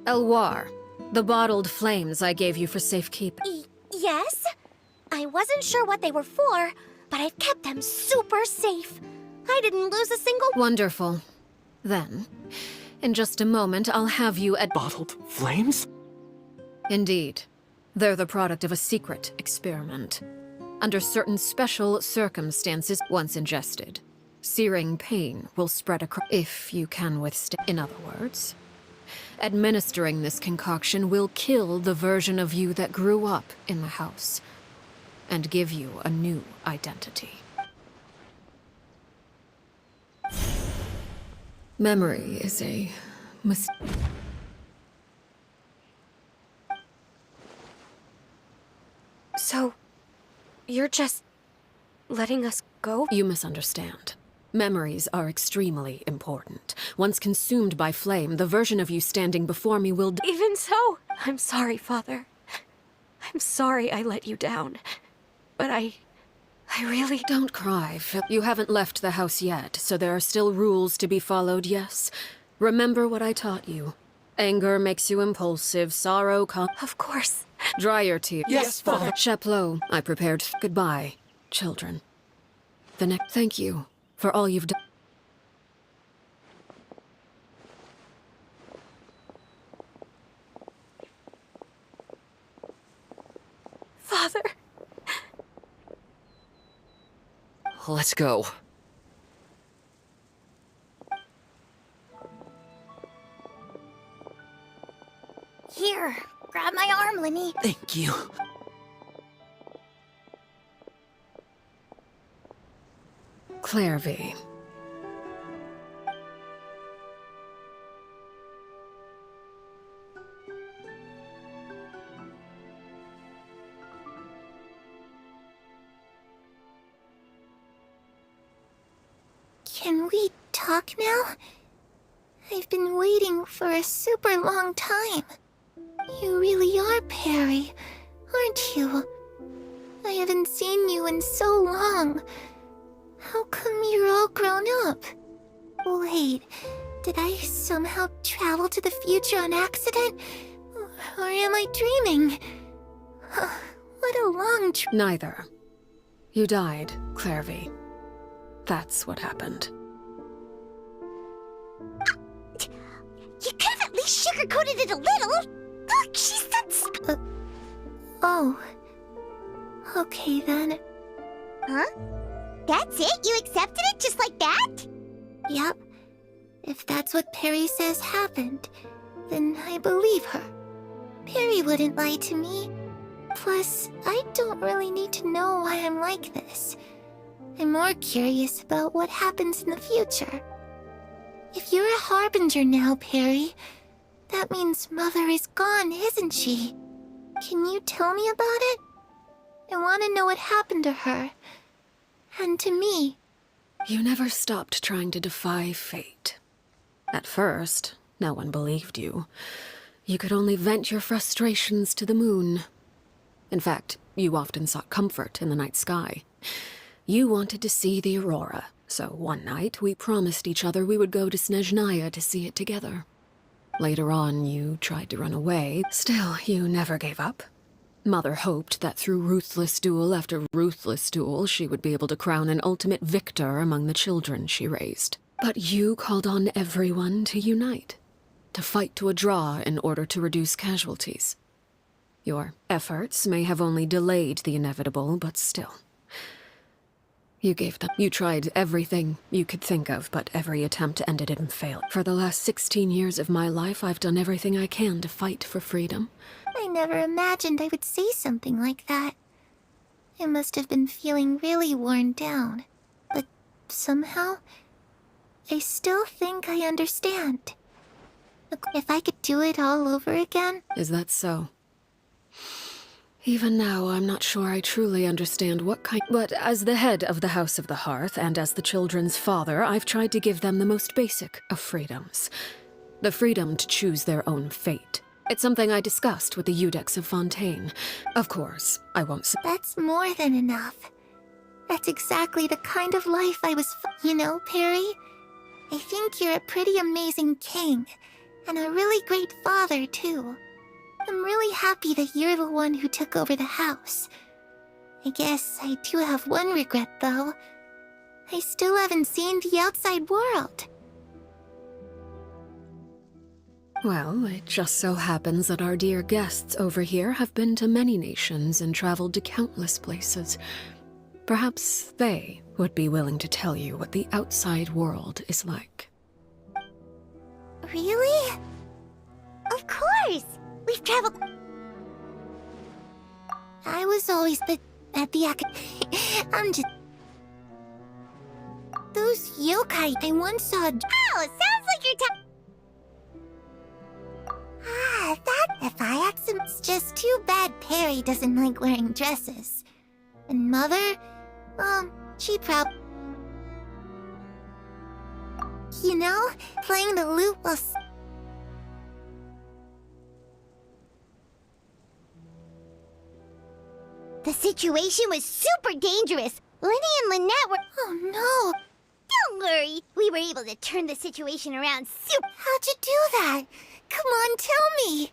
Elwar, the bottled flames I gave you for safekeeping. Yes? I wasn't sure what they were for, but I've kept them super safe. I didn't lose a single... Wonderful. Then, in just a moment, I'll have you at... Bottled flames? Indeed. They're the product of a secret experiment. Under certain special circumstances, once ingested, searing pain will spread across... If you can withstand... In other words, administering this concoction will kill the version of you that grew up in the house, and give you a new identity. Memory is a So, you're just letting us go? You misunderstand. Memories are extremely important. Once consumed by flame, the version of you standing before me will... Even so, I'm sorry, Father. I'm sorry I let you down. But I really... Don't cry, Phil. You haven't left the house yet, so there are still rules to be followed, yes? Remember what I taught you. Anger makes you impulsive, sorrow Of course. Dry your tears. Yes, Father. Chaplot, I prepared... Goodbye, children. Thank you for all you've done. Father. Let's go. Here, grab my arm, Lenny. Thank you. Clairvy. Can we talk now? I've been waiting for a super long time. You really are Perry, aren't you? I haven't seen you in so long. How come you're all grown up? Wait, did I somehow travel to the future on accident? Or am I dreaming? What a long Neither. You died, Clairvy. That's what happened. You could have at least sugarcoated it a little. Look, she said oh. Okay then. Huh? That's it? You accepted it just like that? Yep. If that's what Perry says happened, then I believe her. Perry wouldn't lie to me. Plus, I don't really need to know why I'm like this. I'm more curious about what happens in the future. If you're a harbinger now, Perry, that means Mother is gone, isn't she? Can you tell me about it? I want to know what happened to her. And to me. You never stopped trying to defy fate. At first, no one believed you. You could only vent your frustrations to the moon. In fact, you often sought comfort in the night sky. You wanted to see the aurora, so one night we promised each other we would go to Snezhnaya to see it together. Later on, you tried to run away. Still, you never gave up. Mother hoped that through ruthless duel after ruthless duel, she would be able to crown an ultimate victor among the children she raised. But you called on everyone to unite, to fight to a draw in order to reduce casualties. Your efforts may have only delayed the inevitable, but still. You gave them. You tried everything you could think of, but every attempt ended in failure. For the last 16 years of my life, I've done everything I can to fight for freedom. I never imagined I would say something like that. I must have been feeling really worn down. But somehow, I still think I understand. If I could do it all over again... Is that so? Even now, I'm not sure I truly understand what kind... But as the head of the House of the Hearth, and as the children's father, I've tried to give them the most basic of freedoms. The freedom to choose their own fate. It's something I discussed with the Eudex of Fontaine. Of course, I won't... That's more than enough. That's exactly the kind of life I was... You know, Perry? I think you're a pretty amazing king. And a really great father, too. I'm really happy that you're the one who took over the house. I guess I do have one regret, though. I still haven't seen the outside world. Well, it just so happens that our dear guests over here have been to many nations and traveled to countless places. Perhaps they would be willing to tell you what the outside world is like. Really? Of course! We've traveled... I was always at the I'm just... Those yokai I once saw... Oh, sounds like you're that... If I ask him, it's just too bad Perry doesn't like wearing dresses. And Mother... she probably... You know, playing the lute while... The situation was super dangerous. Lenny and Lynette were... Oh no! Don't worry. We were able to turn the situation around super... How'd you do that? Come on, tell me.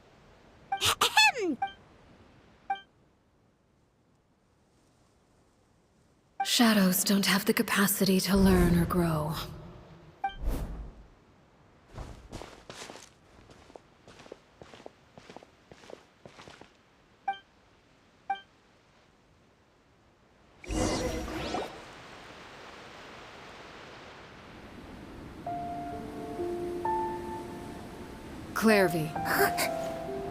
Shadows don't have the capacity to learn or grow. Clairvy,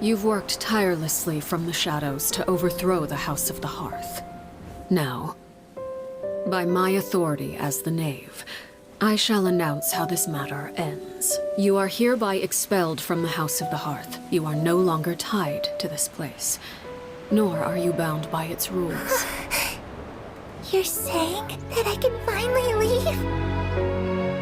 you've worked tirelessly from the shadows to overthrow the House of the Hearth. Now, by my authority as the Knave, I shall announce how this matter ends. You are hereby expelled from the House of the Hearth. You are no longer tied to this place, nor are you bound by its rules. You're saying that I can finally leave?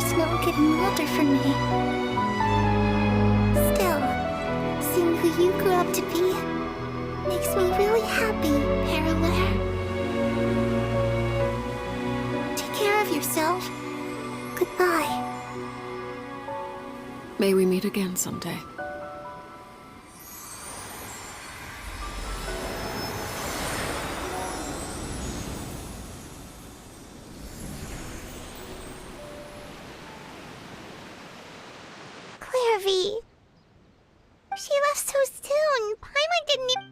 there's no getting older for me. Still, seeing who you grew up to be makes me really happy, Parallel. Take care of yourself. Goodbye. May we meet again someday. Clairvy. She left so soon. Paimon didn't even...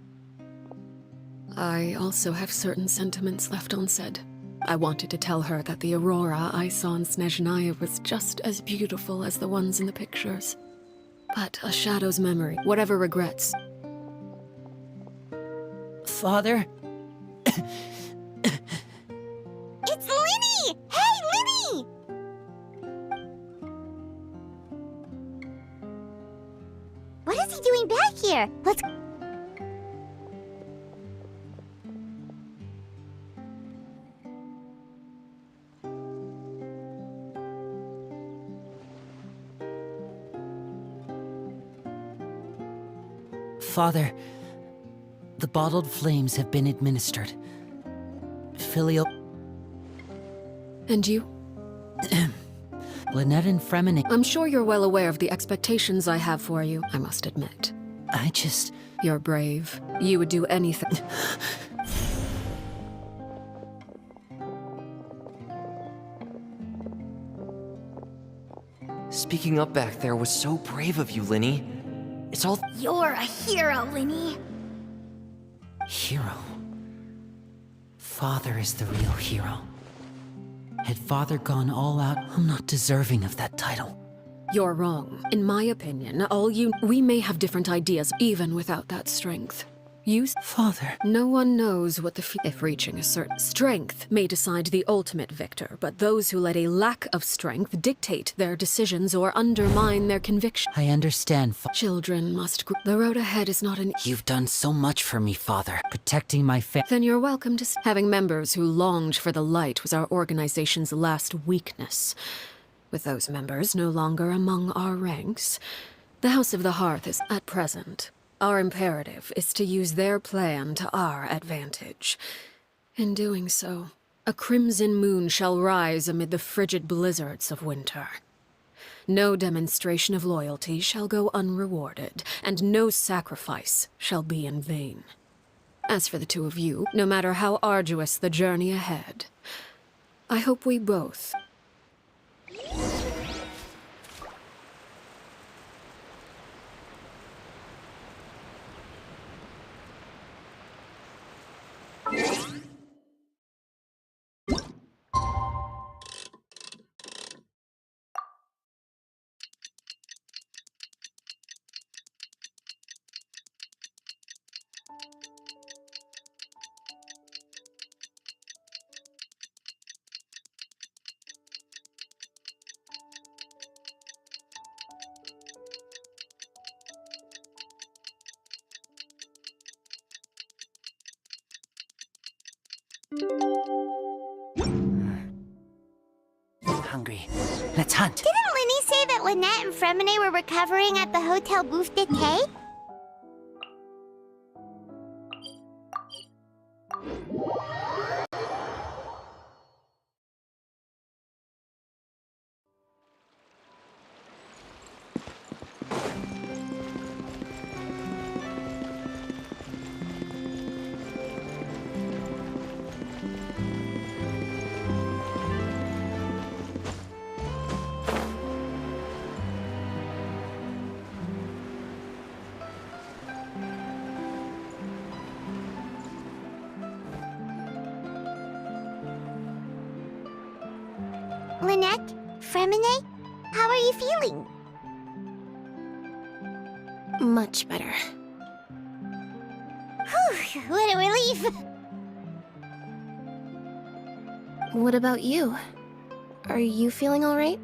I also have certain sentiments left unsaid. I wanted to tell her that the aurora I saw in Snezhnaya was just as beautiful as the ones in the pictures. But a shadow's memory, whatever regrets. Father? It's Linny! Hey, Linny! What is he doing back here? Let's... Father, the bottled flames have been administered. Filial... And you? Lynette and Fremine... I'm sure you're well aware of the expectations I have for you, I must admit. I just... You're brave. You would do anything. Speaking up back there was so brave of you, Linny. It's all... You're a hero, Linny. Hero? Father is the real hero. Had Father gone all out, I'm not deserving of that title. You're wrong. In my opinion, we may have different ideas, even without that strength. Father. No one knows what if reaching a certain strength may decide the ultimate victor, but those who let a lack of strength dictate their decisions or undermine their conviction. I understand, Children must grow. The road ahead is not an... You've done so much for me, Father. Protecting my Then you're welcome to... Having members who longed for the light was our organization's last weakness. With those members no longer among our ranks, the House of the Hearth is, at present, our imperative is to use their plan to our advantage. In doing so, a crimson moon shall rise amid the frigid blizzards of winter. No demonstration of loyalty shall go unrewarded, and no sacrifice shall be in vain. As for the two of you, no matter how arduous the journey ahead, I hope we both... hungry. Let's hunt. Didn't Linny say that Lynette and Fremine were recovering at the Hotel Bouffe d'été? Lynette? Fremine? How are you feeling? Much better. Whew, what a relief! What about you? Are you feeling all right?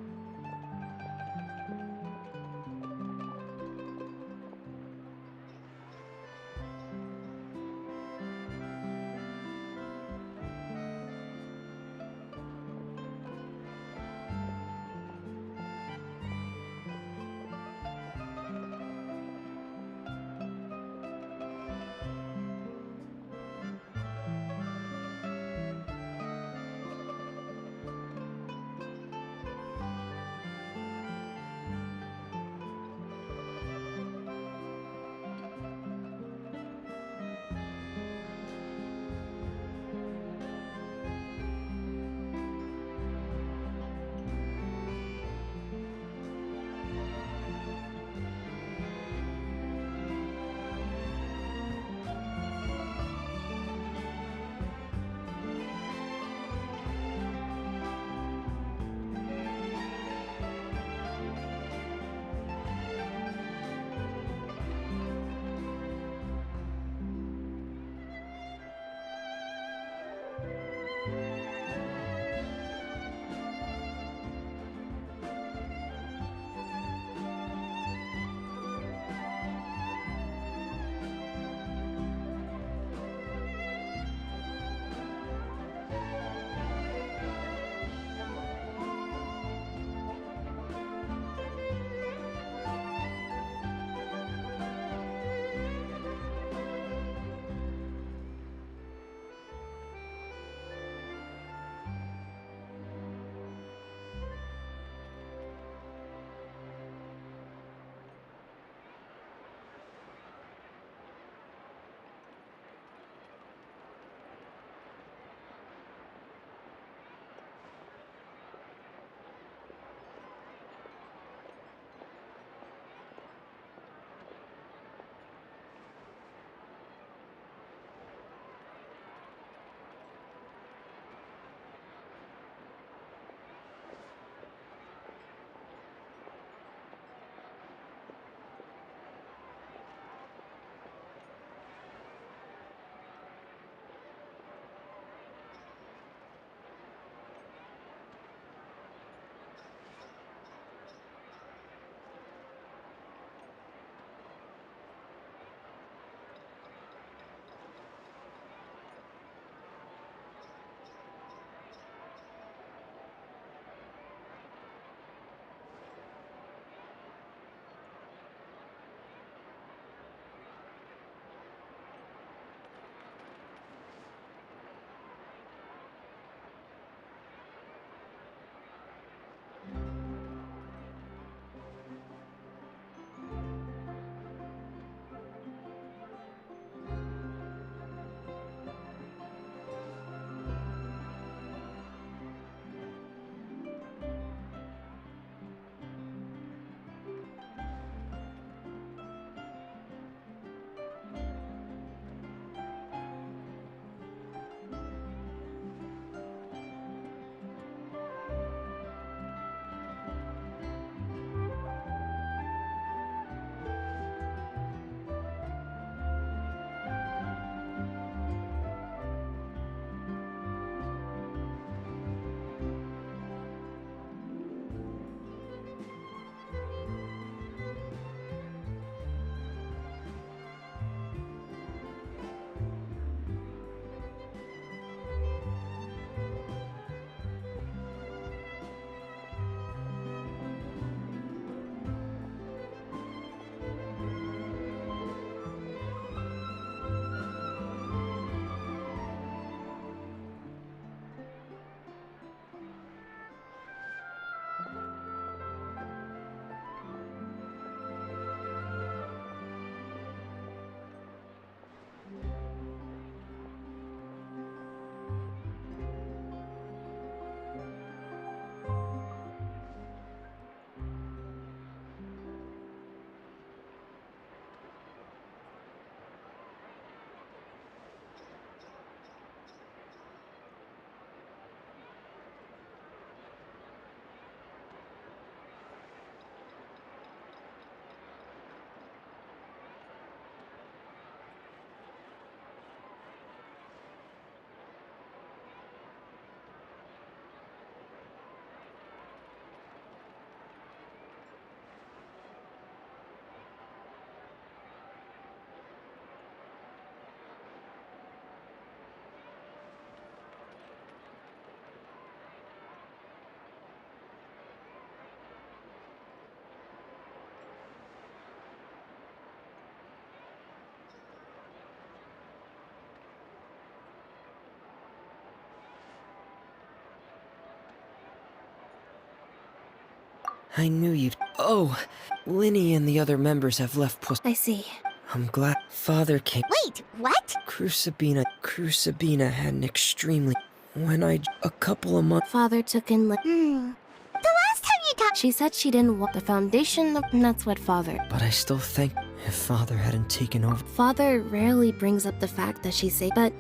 I knew you'd... Oh, Linny and the other members have left I see. I'm glad Father came. Wait, what? Crucibina had an extremely... When a couple of months... Father took in... The last time you talked... She said she didn't want the foundation, and that's what Father... But I still think if Father hadn't taken over... Father rarely brings up the fact that she's safe, but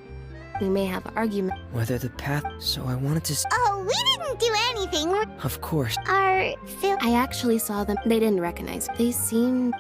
we may have argument. Whether the path... So I wanted to... Oh, we didn't do anything. Of course. Our... I actually saw them. They didn't recognize. They seemed...